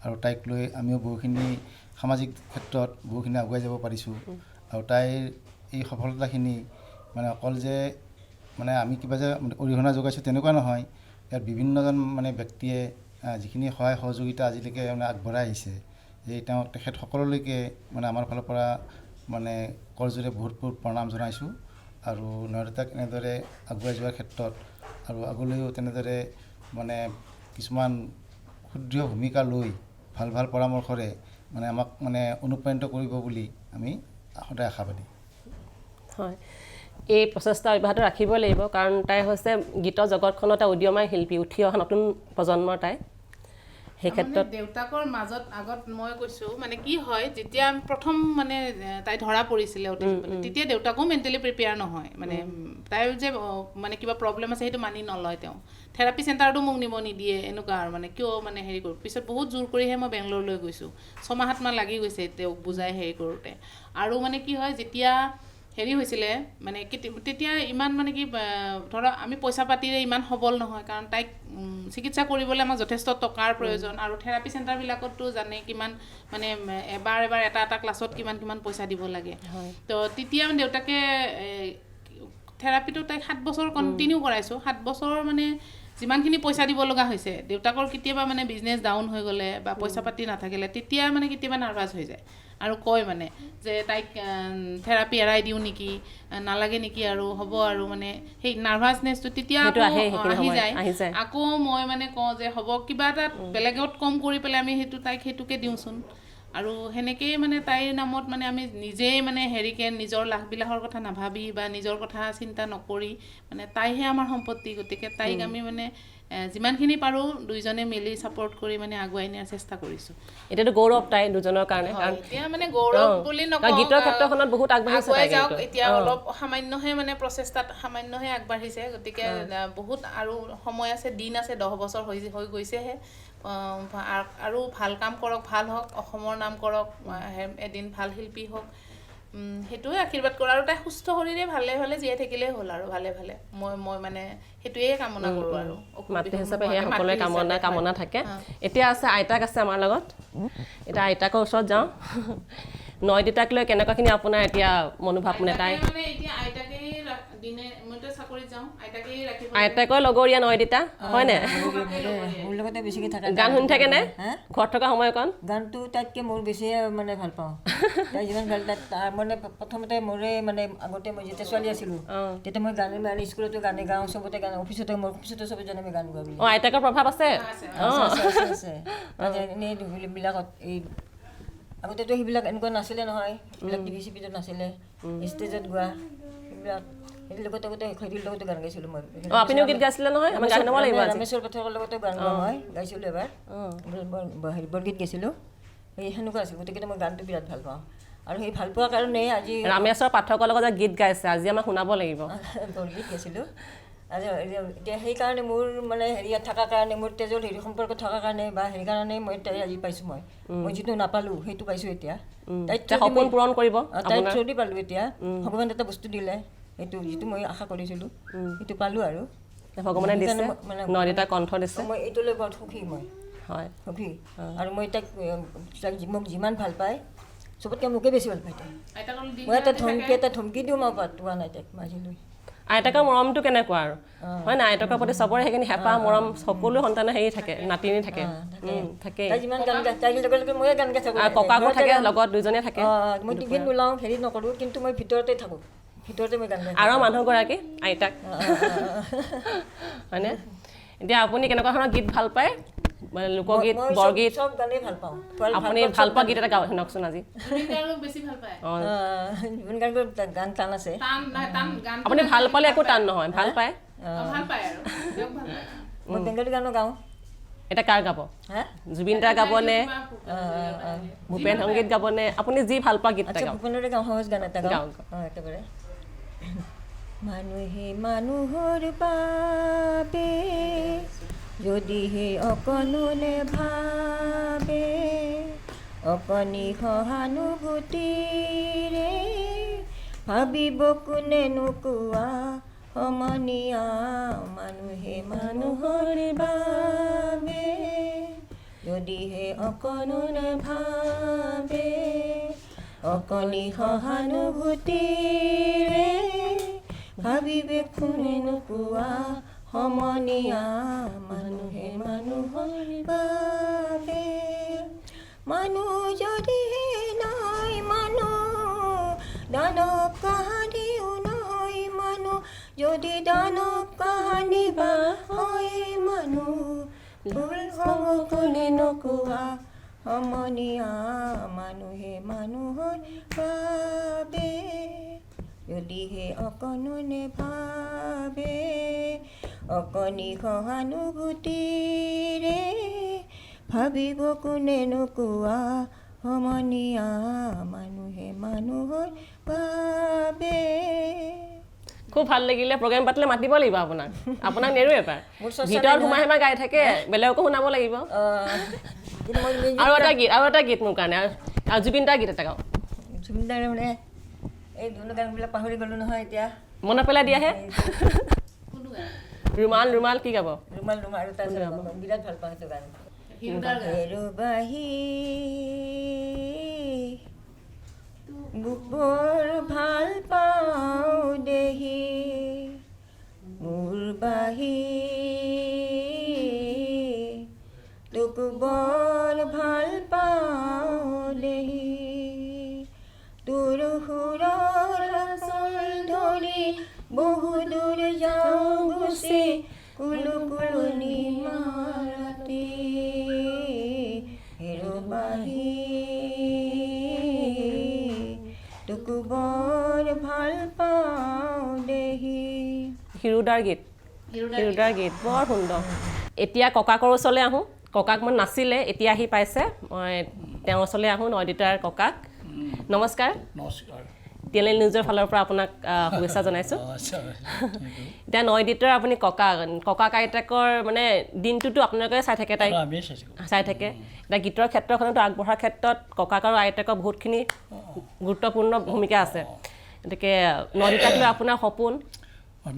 আৰু তাইক লৈ আমিও বহুখিনি সামাজিক ক্ষেত্ৰত বহুখিনি আগুৱাই যাব পাৰিছোঁ আৰু তাইৰ এই সফলতাখিনি মানে অকল যে মানে আমি কিবা যে অৰিহণা যোগাইছোঁ তেনেকুৱা নহয় ইয়াত বিভিন্নজন মানে ব্যক্তিয়ে যিখিনি সহায় সহযোগিতা আজিলৈকে মানে আগবঢ়াই আহিছে যে তেখেত সকলোলৈকে মানে আমাৰ ফালৰ পৰা মানে কৰজোৰে বহুত প্ৰণাম জনাইছোঁ আৰু নয়দিতাক এনেদৰে আগুৱাই যোৱাৰ ক্ষেত্ৰত আৰু আগলৈও তেনেদৰে মানে কিছুমান সুদৃঢ় ভূমিকা লৈ ভাল পৰামৰ্শৰে মানে আমাক মানে অনুপ্ৰাণিত কৰিব বুলি আমি সদায় আশাবাদী হয় এই প্ৰচেষ্টা অব্যাহত ৰাখিবই লাগিব কাৰণ তাই হৈছে গীতৰ জগতখনত এটা উদীয়মান শিল্পী উঠি অহা নতুন প্ৰজন্মৰ তাই সেই ক্ষেত্ৰত দেউতাকৰ মাজত আগত মই কৈছোঁ মানে কি হয় যেতিয়া প্ৰথম মানে তাই ধৰা পৰিছিলে তেতিয়া দেউতাকো মেণ্টেলি প্ৰিপেয়াৰ নহয় মানে তাইৰ যে মানে কিবা প্ৰব্লেম আছে সেইটো মানি নলয় তেওঁ থেৰাপি চেণ্টাৰতো মোক নিব নিদিয়ে এনেকুৱা আৰু মানে কিয় মানে হেৰি কৰোঁ পিছত বহুত জোৰ কৰিহে মই বেংগলোৰলৈ গৈছোঁ 6-7 মাহ লাগি গৈছে তেওঁক বুজাই হেৰি কৰোঁতে আৰু মানে কি হয় যেতিয়া হেৰি হৈছিলে মানে তেতিয়া ইমান মানে কি ধৰক আমি পইচা পাতিৰে ইমান সবল নহয় কাৰণ তাইক চিকিৎসা কৰিবলৈ আমাক যথেষ্ট টকাৰ প্ৰয়োজন আৰু থেৰাপি চেণ্টাৰবিলাকতো জানে কিমান মানে এবাৰ এটা ক্লাছত কিমান পইচা দিব লাগে তো তেতিয়া দেউতাকে থেৰাপিটো তাইক 7 বছৰ কণ্টিনিউ কৰাইছোঁ 7 বছৰ মানে যিমানখিনি পইচা দিব লগা হৈছে দেউতাকৰ কেতিয়াবা মানে বিজনেছ ডাউন হৈ গ'লে বা পইচা পাতি নাথাকিলে তেতিয়া মানে কেতিয়াবা নাৰ্ভাছ হৈ যায় আৰু কয় মানে যে তাইক থেৰাপি এৰাই দিওঁ নেকি নালাগে নেকি আৰু হ'ব আৰু মানে সেই নাৰ্ভাছনেছটো তেতিয়া আহি যায় আকৌ মই মানে কওঁ যে হ'ব কিবা এটা বেলেগত কম কৰি পেলাই আমি তাইক সেইটোকে দিওঁচোন আৰু সেনেকেই মানে তাইৰ নামত মানে আমি নিজেই মানে হেৰিকে নিজৰ লাভবিলাকৰ কথা নাভাবি বা নিজৰ কথা চিন্তা নকৰি মানে তাইহে আমাৰ সম্পত্তি গতিকে তাইক আমি মানে যিমানখিনি পাৰোঁ দুইজনে মিলি ছাপোৰ্ট কৰি মানে আগুৱাই নিয়াৰ চেষ্টা কৰিছোঁ। এতিয়াতো গৌৰৱ তাই দুজনৰ কাৰণে, কাৰণ এতিয়া মানে গৌৰৱ বুলি নকওঁ, গীতৰ ক্ষেত্ৰখনত বহুত আগবাঢ়িছে আগুৱাই তাই যাওক। কিন্তু। এতিয়া অলপ সামান্যহে মানে প্ৰচেষ্টাত সামান্যহে আগবাঢ়িছে, গতিকে বহুত আৰু সময় আছে, দিন আছে, 10 বছৰ হৈ গৈছেহে। আৰু ভাল কাম কৰক, ভাল হওক, অসমৰ নাম কৰক, এদিন ভাল শিল্পী হওক, সেইটোৱে আশীৰ্বাদ কৰোঁ। আৰু তাই সুস্থ শৰীৰে ভালে ভালে জীয়াই থাকিলেই হ'ল আৰু ভালে ভালে। মই মানে সেইটোৱে কামনা কৰোঁ আৰু মাতৃ হিচাপে সেয়া সকলোৱে কামনা থাকে। এতিয়া আছে আইতাক আছে আমাৰ লগত, এতিয়া আইতাকৰ ওচৰত যাওঁ। নয়দিতাক লৈ কেনেকুৱাখিনি আপোনাৰ এতিয়া মনোভাৱ মানে তাই মানে এতিয়া আইতাকেই দিনে মইতো চাকৰিত যাওঁ, আইতাকেই ৰাখিব। আইতাকৰ লগৰীয়া নয়দিতা হয়নে? মোৰ লগতে বেছিকৈ থাকে। গান শুনি থাকেনে ঘৰত থকা সময়কণ? গানটো তাইতকৈ মোৰ বেছিয়ে মানে ভাল পাওঁ। তাই যিমান ভাল, তাৰ মানে প্ৰথমতে মোৰে মানে আগতে মই যেতিয়া ছোৱালী আছিলোঁ তেতিয়া মই গান মানে স্কুলতো গানে গাওঁ, চবতে গান, অফিচতে মোৰ অফিচতে চবে জানে মই গান গাওঁ বুলি। আইতাকৰ প্ৰভাৱ আছে? আছে। এনেই বিলাকত এই আগতেতো সেইবিলাক এনেকুৱা নাছিলে নহয়, সেইবিলাক টিভি চিভিত নাছিলে, ষ্টেজত গোৱা সেইবিলাক। সেইটোৰ লগতে খৈৰীৰ লগতে গান গাইছিলোঁ মই। আপুনিও গীত গাইছিলে নহয়? আমি গান গাব লাগিব আজি। ৰামেশ্বৰ পাঠকৰ লগতে গান গাওঁ, মই গাইছিলোঁ এবাৰ, বৰগীত গাইছিলোঁ। সেই সেনেকুৱা আছিল, গতিকে মই গানটো বিৰাট ভাল পাওঁ। আৰু সেই ভাল পোৱাৰ কাৰণে আজি ৰামেশ্বৰ পাঠকৰ লগত গীত গাইছে, আজি আমাক শুনাব লাগিব। বৰগীত গাইছিলোঁ। আৰু এতিয়া সেইকাৰণে মোৰ মানে হেৰিয়াত থকাৰ কাৰণে, মোৰ তেজৰ হেৰি সম্পৰ্ক থকাৰ কাৰণে বা সেইকাৰণে মই তাই আজি পাইছোঁ। মই যিটো নাপালোঁ সেইটো পাইছোঁ এতিয়া। তাইৰ সপোন পূৰণ কৰিব, তাইৰ থ্ৰুদি পালোঁ এতিয়া। ভগৱানে এটা বস্তু দিলে, সেইটো যিটো মই আশা কৰিছিলোঁ সেইটো পালোঁ আৰু ভগৱানে দিছে, নয়দিতাৰ কণ্ঠ দিছে। মই এইটোলৈ বৰ সুখী, মই হয় সুখী। আৰু মই তাইক মোক যিমান ভাল পায়, চবতকৈ মোকে বেছি ভাল পায় তাই। মই এটা ধমকি দিওঁ, মই পোৱা নাই তাইক মাজলৈ। আইতাকৰ মৰমটো কেনেকুৱা আৰু হয় না? আইতাকৰ প্ৰতি চবৰে সেইখিনি হেঁপাহ মৰম, সকলো সন্তানৰ হেৰি থাকে, নাতিনি থাকে, থাকেই। তাই যিমান গান গায়, তাইৰ লগে লগে ময়ে গান গাই থাকোঁ। আৰু ককাকো থাকে লগত, দুজনে থাকে। মই টিভিত নোলাওঁ, হেৰি নকৰোঁ, কিন্তু মই ভিতৰতে থাকোঁ, ভিতৰতে মই গান গাই আৰু মানুহগৰাকী আইতাক হয়নে? এতিয়া আপুনি কেনেকুৱা ধৰণৰ গীত ভাল পায়? মানে লোকগীত, বৰগীত? চব গানেই ভাল পাওঁ। আপুনি ভাল পোৱা গীত এটা গাওঁ শুনকচোন আজি। বেছি ভাল পায়। জুবিন গাৰ্গৰ গান টান আছে। আপুনি ভাল পালে একো টান নহয়, ভাল পায়। ভাল পায় আৰু ভাল পায়। মই বেংগলী গানো গাওঁ। এটা কাৰ গাব? জুবিন দাৰ গাবনে, ভূপেন সংগীত গাবনে? আপুনি যি ভাল পোৱা গীত এটা গাওক। ভূপেনৰে গাওঁ, সহজ গান এটা গাওঁ একেবাৰে। মানুহে মানুহৰ বাবে যদিহে অকণোলে ভাবে, অকণি সহানুভূতিৰে ভাবিব কোনেনো কোৱা সমনীয়া। মানুহে মানুহৰ বাবে যদিহে অকণোলে ভাবে, অকণি সহানুভূতিৰে ভাবিবে কোনেনো কোৱা সমনীয়া। মানুহে মানুহৰ বাবে, মানুহ যদিহে নহয় মানুহ, দানৱ কাহানিও নহয় মানুহ। যদি দানৱ কাহানি বা হয় মানুহ, ভুল হ'ব কোনেনো কোৱা সমনীয়া। মানুহে মানুহৰ বাবে যদিহে অকণো নেভাবে, অকণি সহানুভূতিৰে ভাবিব কোনেনো কোৱা সমনীয়া। মানুহে মানুহৰ বাবে। খুব ভাল লাগিলে। প্ৰগ্ৰেম পাতিলে মাতিব লাগিব আপোনাক, আপোনাক নেৰো এবাৰ। ভিতৰত সোমাই গাই থাকে, বেলেগকো শুনাব লাগিব। আৰু এটা গীত মোৰ কাৰণে, আৰু জুবিন দাৰ গীত এটা গাওঁ। জুবিন দাৰ মানে এই ধৰণৰ গানবিলাক পাহৰি গ'লোঁ নহয় এতিয়া। মনত পেলাই দিয়াহে। ৰুমাল ৰুমাল কি গাব? ৰুমাল ৰুমাল আৰু তাৰ বিৰাট ভাল পাওঁ সেইটো গান। হেৰুবাহি বৰ ভাল পাওঁ দেহি, মোৰ বাহি তোক বৰ ভাল পাওঁ দেহি। তোৰ সুৰৰ আচল ধৰি বহু দূৰ যাওঁ গুচি, কুলু কুলনি মাৰাতি। হেৰুবাহি তোক বৰ ভাল পাওঁ দেহি। হিৰুদাৰ গীত, হিৰুদাৰ গীত বৰ সুন্দৰ। এতিয়া ককাকৰ ওচৰলৈ আহোঁ ককাক মই নাছিলে এতিয়া আহি পাইছে মই তেওঁৰ ওচৰলৈ আহোঁ নয়দিতাৰ ককাক নমস্কাৰ নমস্কাৰ টিএনএল নিউজৰ ফালৰ পৰা আপোনাক শুভেচ্ছা জনাইছোঁ আচ্ছা এতিয়া নয়দিতাৰ আপুনি ককাক আইতাকৰ মানে দিনটোতো আপোনালোকে চাই থাকে তাইক আমি চাই থাকে এতিয়া গীতৰ ক্ষেত্ৰখনতো আগবঢ়াৰ ক্ষেত্ৰত ককাক আৰু আইতাকৰ বহুতখিনি গুৰুত্বপূৰ্ণ ভূমিকা আছে গতিকে নয়দিতাক লৈ আপোনাৰ সপোন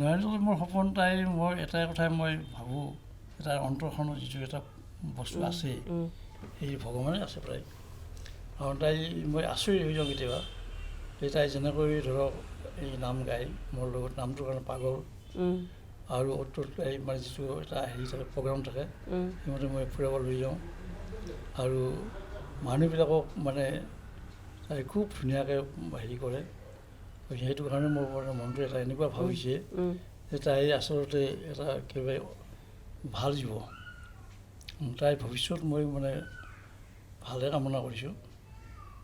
নয়নজল মোৰ সপোন তাই মই এটাই কথাই মই ভাবোঁ তাইৰ অন্তৰখনত যিটো এটা বস্তু আছে সেই ভগৱানে আছে প্ৰায় কাৰণ তাই মই আচৰিত হৈ যাওঁ কেতিয়াবা যে তাই যেনেকৈ ধৰক এই নাম গায় মোৰ লগত নামটোৰ কাৰণে পাগল আৰু অতত এই মানে যিটো এটা হেৰি থাকে প্ৰগ্ৰাম থাকে সেইমতে মই ফুৰাব লৈ যাওঁ আৰু মানুহবিলাকক মানে তাই খুব ধুনীয়াকৈ হেৰি কৰে সেইটো কাৰণে মোৰ মানে মনটো এটা এনেকুৱা ভাবিছে যে তাই আচলতে এটা একেবাৰে ভাল জীৱ তাইৰ ভৱিষ্যত মই মানে ভালে কামনা কৰিছোঁ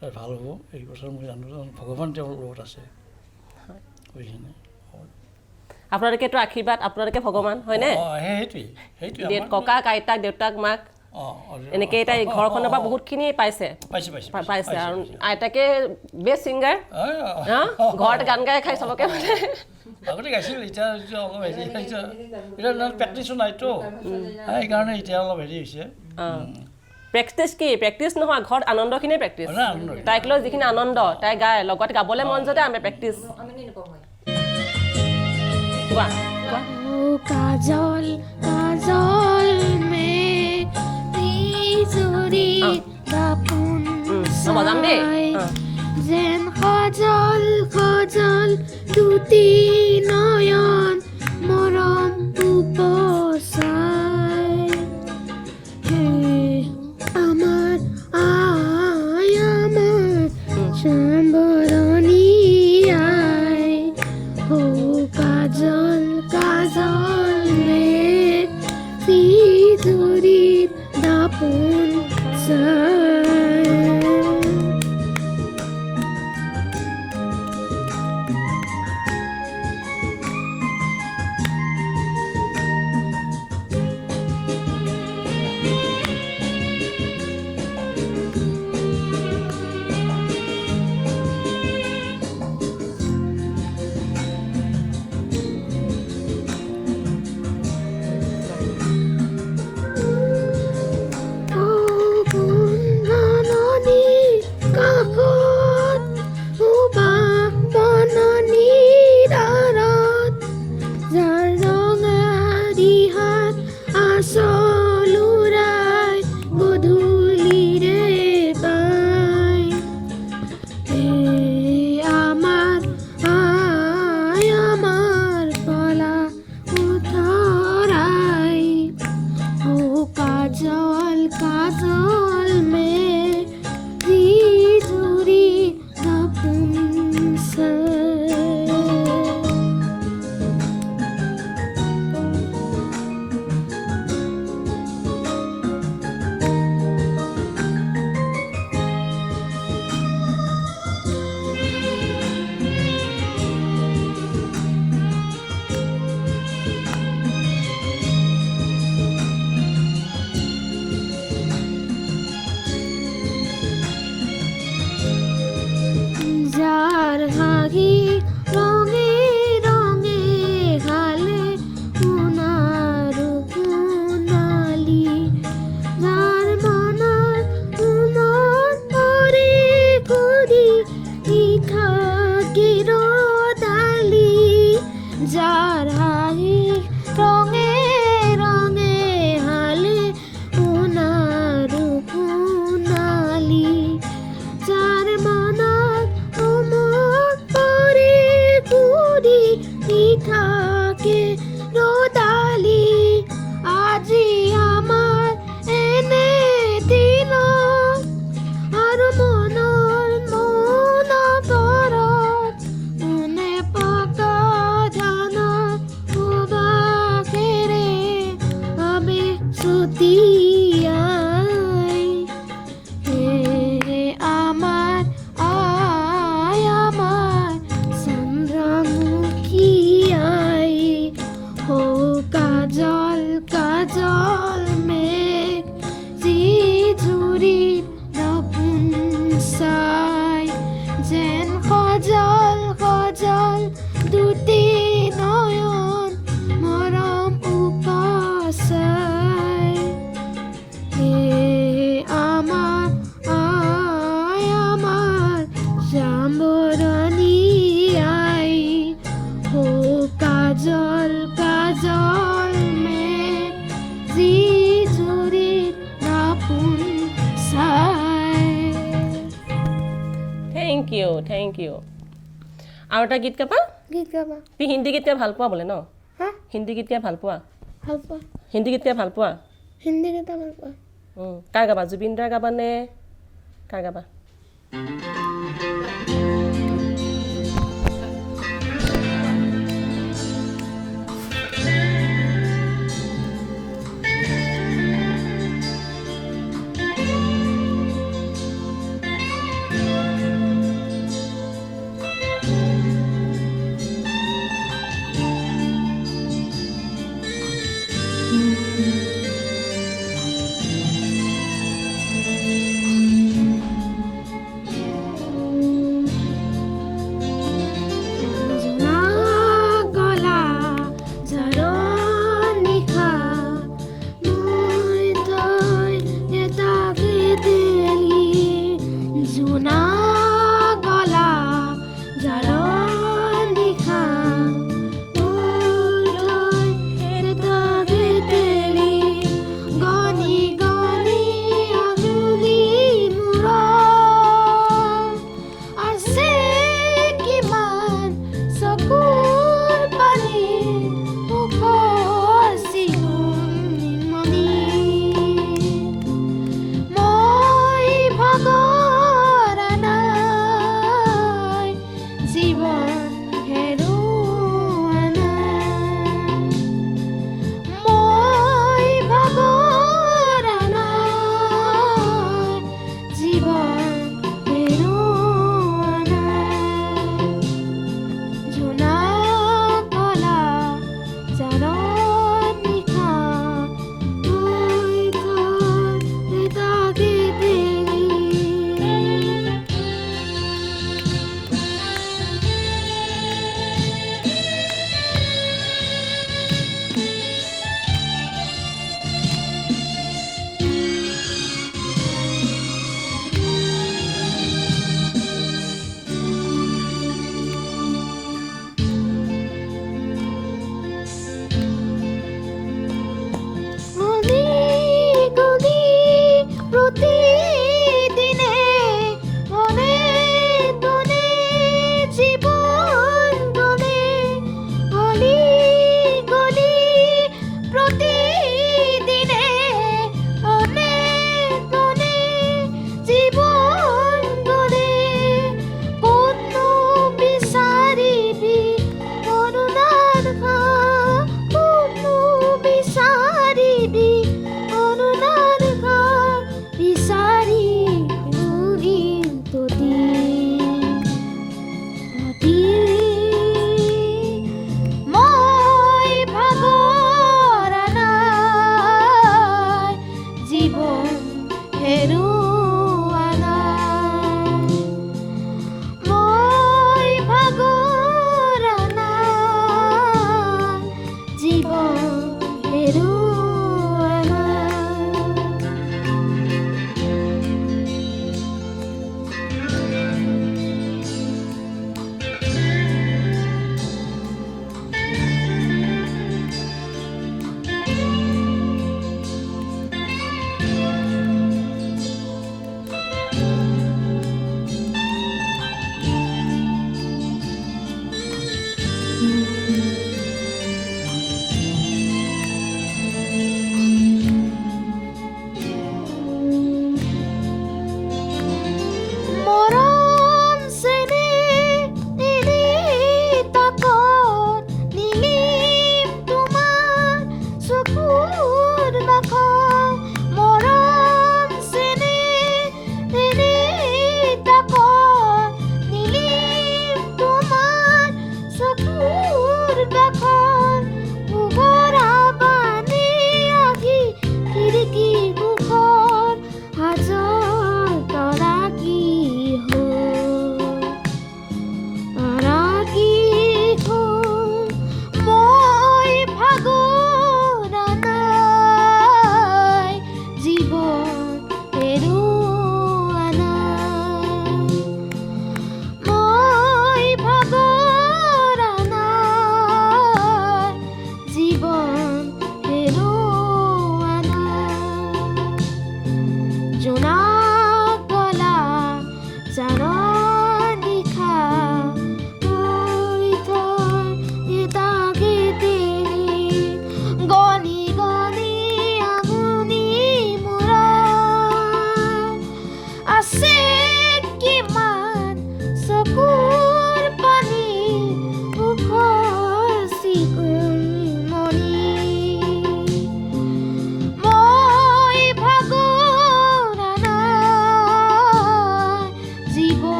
তাই ভাল হ'ব এই কথা মই জানো ভগৱান তেওঁৰ লগত আছে বুজিছেনে আপোনালোকেতো আশীৰ্বাদ আপোনালোকে ভগৱান হয়নে সেইটোৱে ককাক আইতাক দেউতাক মাক এনেকৈ তাই ঘৰখনৰ পৰা বহুতখিনি পাইছে আৰু আইতাকে বেষ্ট ছিংগাৰ ঘৰত গান গাই খাই চবকে মানে আগতে গাইছিল এতিয়া অলপ হেৰি এতিয়া প্ৰেক্টিছো নাইতো সেইকাৰণে এতিয়া অলপ হেৰি হৈছে প্ৰেক্টিচ কি প্ৰেক্টিচ নহয় ঘৰত আনন্দখিনিয়ে প্ৰেক্টিচ তাইক লৈ যিখিনি আনন্দ তাই গায় লগত গাবলৈ মন যাতে আমি প্ৰেক্টিচ কোৱা काजल काजल में तिजोरी दापुन जेन खजल खजल দুটি নয়ন মৰম উপচাই হে আমাৰ আই আমাৰ চাম্বৰণী আই ও কাজল কাজল ৰে তিজোৰিৰ দাপন চাই যেন সজল সজল দুটি নয়ন মৰম উপচাই আমার আয় আমার জাম্বরণী I O Kajal Kajal May G জুরিত নাপুন চাই থেংক ইউ আৰু এটা গীত গাবা গীত গাবা তুমি হিন্দী গীত গাই ভাল পোৱা বোলে ন হা হিন্দী গীত গাই ভাল পোৱা ভাল পোৱা হিন্দী গীত গাই ভাল পোৱা হিন্দী গীত ভাল পোৱা কাৰ গাবা জুবিন দাৰ গাবা নে কাৰ গাবা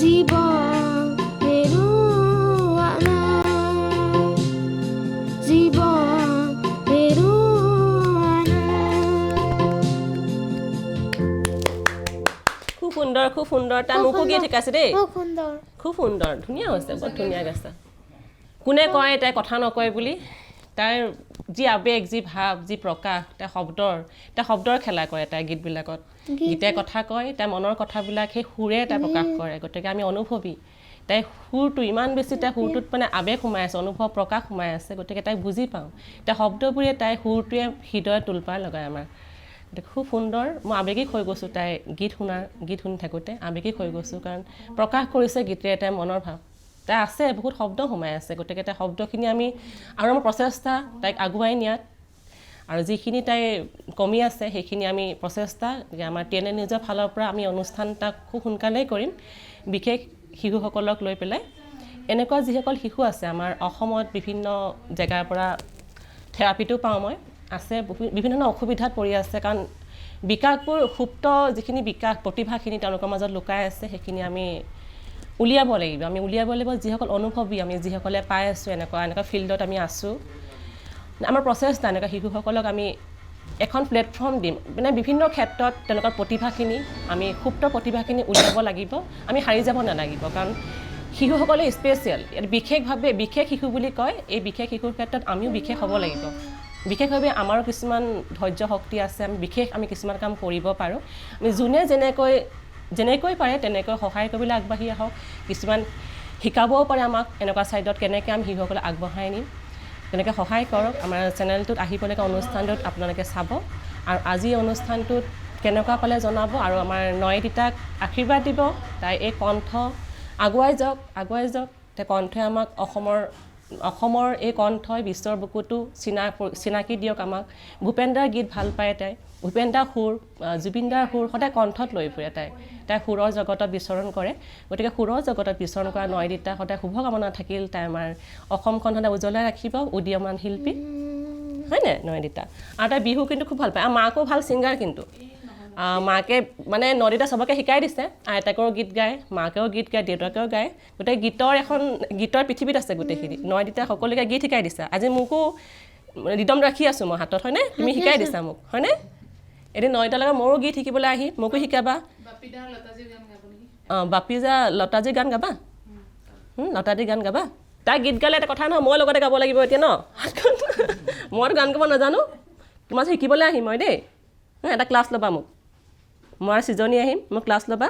জীৱন হেৰুৱা নাই, জীৱন হেৰুৱা নাই। খুব সুন্দৰ তাৰ মোকো গীত শিকাইছে দেই খুব সুন্দৰ। খুব সুন্দৰ ধুনীয়া হৈছে বৰ ধুনীয়া গাইছা কোনে কয় তাই কথা নকয় বুলি তাইৰ যি আৱেগ যি ভাৱ যি প্ৰকাশ তাই শব্দৰ খেলা কৰে তাই গীতবিলাকত গীতে কথা কয় তাই মনৰ কথাবিলাক সেই সুৰে তাই প্ৰকাশ কৰে গতিকে আমি অনুভৱী তাই সুৰটো ইমান বেছি তাই সুৰটোত মানে আৱেগ সোমাই আছে অনুভৱ প্ৰকাশ সোমাই আছে গতিকে তাই বুজি পাওঁ তাই শব্দবোৰে তাই সুৰটোৱে হৃদয়ত তোলপাৰ লগায় আমাৰ গতিকে খুব সুন্দৰ মই আৱেগিক হৈ গৈছোঁ তাই গীত শুনি থাকোঁতে আৱেগিক হৈ গৈছোঁ কাৰণ প্ৰকাশ কৰিছে গীতেৰে তাই মনৰ ভাৱ তাই আছে বহুত শব্দ সোমাই আছে গতিকে তাই শব্দখিনি আমি আৰু আমাৰ প্ৰচেষ্টা তাইক আগুৱাই নিয়াত আৰু যিখিনি তাই কমি আছে সেইখিনি আমি প্ৰচেষ্টা আমাৰ TNA নিউজৰ ফালৰ পৰা আমি অনুষ্ঠান তাক খুব সোনকালেই কৰিম বিশেষ শিশুসকলক লৈ পেলাই এনেকুৱা যিসকল শিশু আছে আমাৰ অসমত বিভিন্ন জেগাৰ পৰা থেৰাপিটো পাওঁ মই আছে বিভিন্ন অসুবিধাত পৰি আছে কাৰণ বিকাশবোৰ সুপ্ত যিখিনি বিকাশ প্ৰতিভাখিনি তেওঁলোকৰ মাজত লুকাই আছে সেইখিনি আমি উলিয়াব লাগিব যিসকল অনুভৱী আমি যিসকলে পাই আছোঁ এনেকুৱা ফিল্ডত আমি আছোঁ আমাৰ প্ৰচেষ্টা এনেকুৱা শিশুসকলক আমি এখন প্লেটফৰ্ম দিম মানে বিভিন্ন ক্ষেত্ৰত তেওঁলোকৰ প্ৰতিভাখিনি আমি সুপ্ত প্ৰতিভাখিনি উলিয়াব লাগিব আমি হাৰি যাব নালাগিব কাৰণ শিশুসকলে স্পেচিয়েল বিশেষভাৱে বিশেষ শিশু বুলি কয় এই বিশেষ শিশুৰ ক্ষেত্ৰত আমিও বিশেষ হ'ব লাগিব বিশেষভাৱে আমাৰো কিছুমান ধৈৰ্য শক্তি আছে আমি কিছুমান কাম কৰিব পাৰোঁ আমি যোনে যেনেকৈ পাৰে তেনেকৈ সহায় কৰিবলৈ আগবাঢ়ি আহক কিছুমান শিকাবও পাৰে আমাক এনেকুৱা ছাইডত কেনেকৈ আমি শিশুসকলক আগবঢ়াই নিম তেনেকৈ সহায় কৰক আমাৰ চেনেলটোত আহিবলগীয়া অনুষ্ঠানটোত আপোনালোকে চাব আৰু আজি অনুষ্ঠানটোত কেনেকুৱা পালে জনাব আৰু আমাৰ নয়দিতাক আশীৰ্বাদ দিব তাই এই কণ্ঠ আগুৱাই যাওক তাই কণ্ঠই আমাক অসমৰ এই কণ্ঠই বিশ্বৰ বুকুতো চিনাকি দিয়ক আমাক ভূপেনদাৰ গীত ভাল পায় তাই ভূপেনদাৰ সুৰ জুবিনদাৰ সুৰ সদায় কণ্ঠত লৈ ফুৰে তাই সুৰৰ জগতত বিচৰণ কৰে গতিকে সুৰৰ জগতত বিচৰণ কৰা নয়দিতা সদায় শুভকামনা থাকিল তাই আমাৰ অসমখন সদায় উজ্বলাই ৰাখিব উদীয়মান শিল্পী হয়নে নয়দিতা আৰু তাই বিহু কিন্তু খুব ভাল পায় আৰু মাকো ভাল ছিংগাৰ কিন্তু মাকে মানে নয়দিতা চবকে শিকাই দিছে আইতাকেও গীত গায় মাকেও গীত গায় দেউতাকেও গায় গোটেই গীতৰ পৃথিৱীত আছে গোটেইখিনি নয়দিতা সকলোকে গীত শিকাই দিছে আজি মোকো ৰিদম ৰাখি আছোঁ মই হাতত হয়নে তুমি শিকাই দিছা মোক হয়নে এদিন নয়দিতাৰ লগত মোৰো গীত শিকিবলৈ আহি মোকো শিকাবা বাপিজা লতাজীৰ গান গাবা লতাজীৰ গান গাবা তাই গীত গালে এটা কথা নহয় মই লগতে গাব লাগিব এতিয়া ন মইতো গান গাব নাজানো তোমাৰ শিকিবলৈ আহিম মই দেই এটা ক্লাছ ল'বা মোক মই ছিজনী আহিম মোক ক্লাছ ল'বা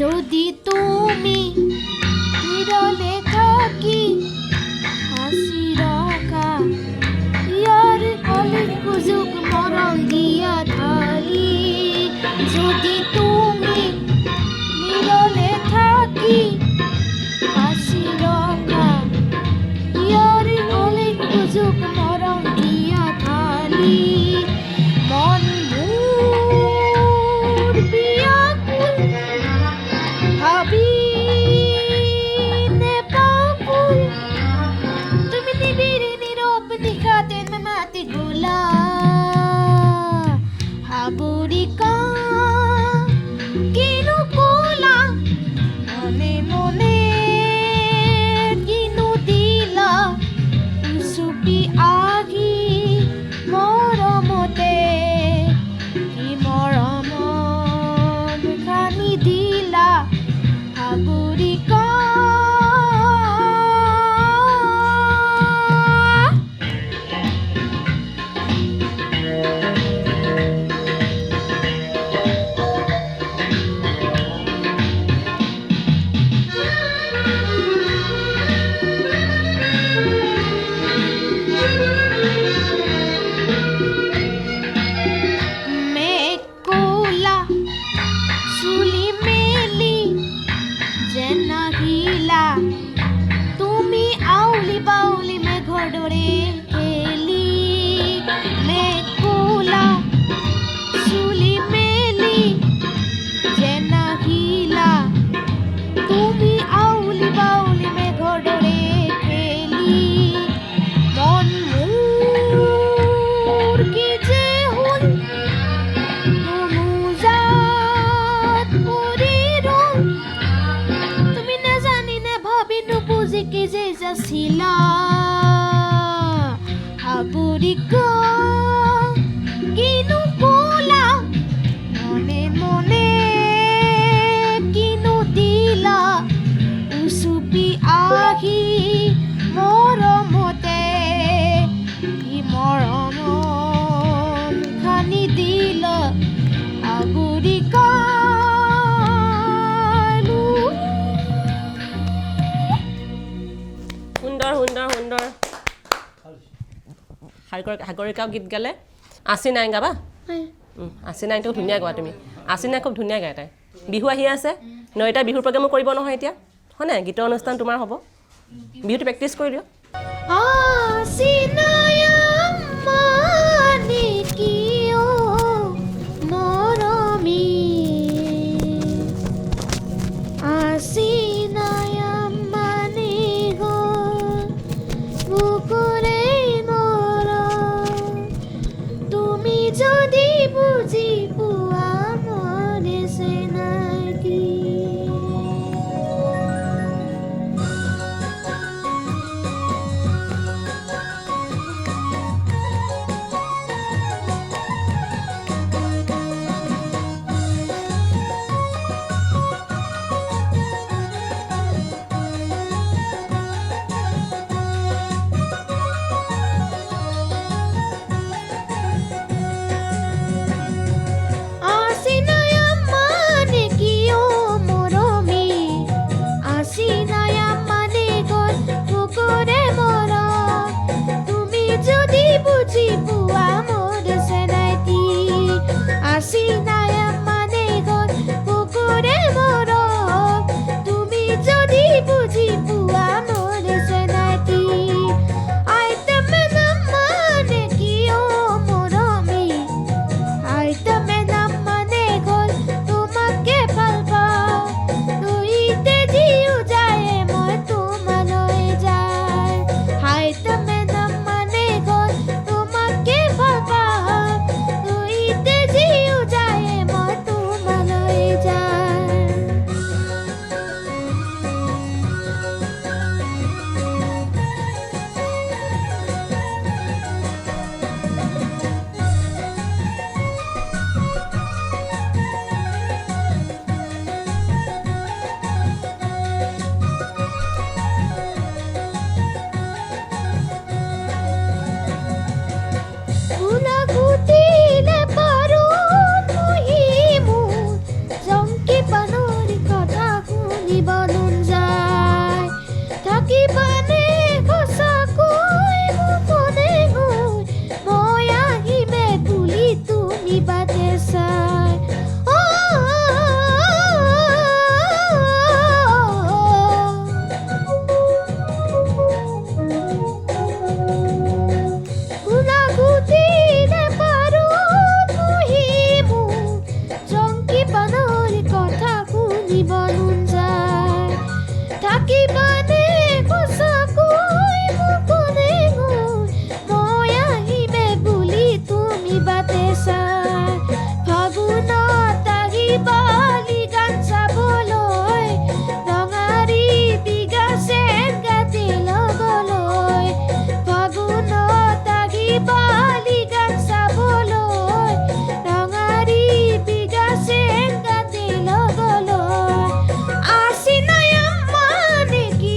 যদি তুমি বিরলে থাকি হাসি রাখা ইয়ার অনেক সুযোগ মরণ দিয়া থালি যদি তুমি বিরলে থাকি হাসি রাখা ইয়ার অনেক সুযোগ মরণ দিয়া থালি মন মোর বিয়াকুল যে যাচিলা সাগৰিকা কিনো ক'লা মনে মনে কিনো দিলা উচুপি আহি মৰমতে কি মৰম খানি দিলা সাগৰিকা সুন্দৰ সুন্দৰ সুন্দৰ সাগৰিকা গীত গালে আছি নাই গাবা আছি নাইটো ধুনীয়া গোৱা তুমি আছি নাই খুব ধুনীয়া গায় তাই বিহু আহি আছে নৈতা বিহুৰ প্ৰগ্ৰেমো কৰিব নহয় এতিয়া হয় নাই গীতৰ অনুষ্ঠান তোমাৰ হ'ব বিহুটো প্ৰেক্টিছ কৰি দিয়ক আছিনায়াম্মানে কিয় মৰমী আছিনায়াম্মানে গ'ল বুকুৰে মৰম তুমি যদি বুজি পোৱা মনে চেনাকি আছিনায়াম্মানে কিয় মৰমী আছিনায়াম্মানে গ'ল বুকুৰে মৰম তুমি যদি বুজি পোৱা মোৰ চেনাইতি আছিনায়াম্মানে গ'ল বুকুৰে মৰম তুমি যদি বুজি পোৱা মোৰ চেনাইতি আইতামেনাম্মানে কিয় মৰমী আইতামেনাম্মানে গ'ল তোমাকে ভাল পাওঁ দুইতে দিও যায় মই তোমালৈ যায় আইতামেনাম্মানে গ'ল তোমাকে ভাল পাওঁ দুইতে দিও যায় মই তোমালৈ যায় ফুলা গুটিলে পাৰো মহিমু জংকি পানৰ কথা শুনিব মন যায় থাকিবানে সঁচাকৈ মোকনে গৈ মই আহিমে বুলি তুমি বাটে চাই ফুলা গুটিলে পাৰো মহিমু জংকি পানৰ কথা শুনিব মন যায় থাকিবানে সঁচাকৈ মোকনে গৈ মই আহিমে বুলি তুমি বাটে চাই ফাগুনত আহিবালি গান চাবলৈ ৰঙাৰী বিঘা চেন গাতি লগলৈ ফাগুনত আহিবালি গান চাবলৈ ৰঙাৰী বিঘা চেন গাতি লগলৈ আছিনায়াম্মানে কি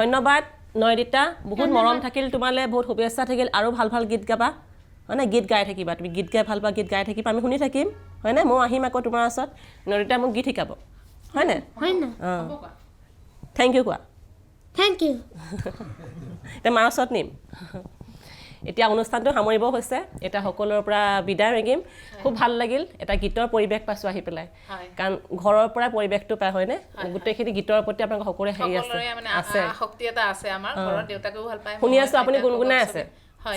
ধন্যবাদ নয়দিতা বহুত মৰম থাকিল তোমালে বহুত শুভেচ্ছা থাকিল আৰু ভাল ভাল গীত গাবা হয়নে গীত গাই থাকিবা তুমি গীত গাই ভাল পোৱা গীত গাই থাকিবা আমি শুনি থাকিম হয়নে মই আহিম আকৌ তোমাৰ ওচৰত নয়দিতা মোক গীত শিকাব হয়নে হয় না থেংক ইউ কোৱা থেংক ইউ এতিয়া মাৰ ওচৰত নিম এতিয়া অনুষ্ঠানটো সামৰিব হৈছে এতিয়া সকলোৰে পৰা বিদায় মাগিম খুব ভাল লাগিল এটা গীতৰ পৰিৱেশ পাইছোঁ আহি পেলাই কাৰণ ঘৰৰ পৰা পৰিৱেশটো পাই হয়নে গোটেইখিনি গীতৰ প্ৰতি আপোনালোকৰ সকলোৰে হেৰি আছে সকলোৰে মানে শক্তি এটা আছে আমাৰ ঘৰত দেউতাকেও ভাল পায় শুনি আছোঁ আপুনি গুণগুণাই আছে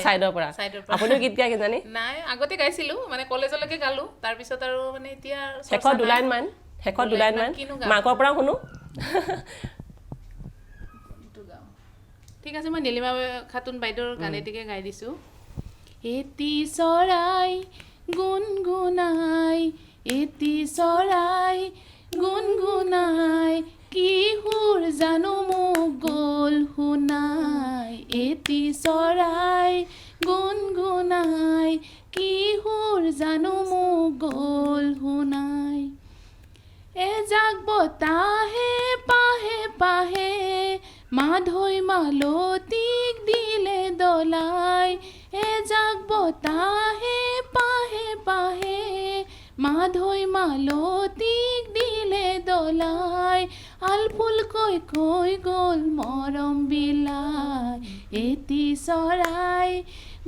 চাইডৰ পৰা আপুনিও গীত গাই কিজানি নাই আগতে গাইছিলোঁ মানে কলেজলৈকে গালোঁ তাৰপিছত আৰু মানে এতিয়া শেষত দুলাইনমান মাকৰ পৰা শুনো ঠিক আছে মই নীলিমা খাতুন বাইদেউৰ গান এটিকে গাই দিছোঁ এটি চৰাই গুণগুণাই এটি চৰাই গুণগুণাই কি সুৰ জানো মোক গ'ল শুনাই এটি চৰাই গুণগুণাই কি সুৰ জানো মোক গ'ল শুনাই এজাক বতাহে পাহে পাহে মাধৈ মালতীক দিলে দলাই এজাক বতাহে পাহে পাহে মাধৈ মালতীক দিলে দলাই আলফুল কৈ কৈ গ'ল মৰম বিলাই এটি চৰাই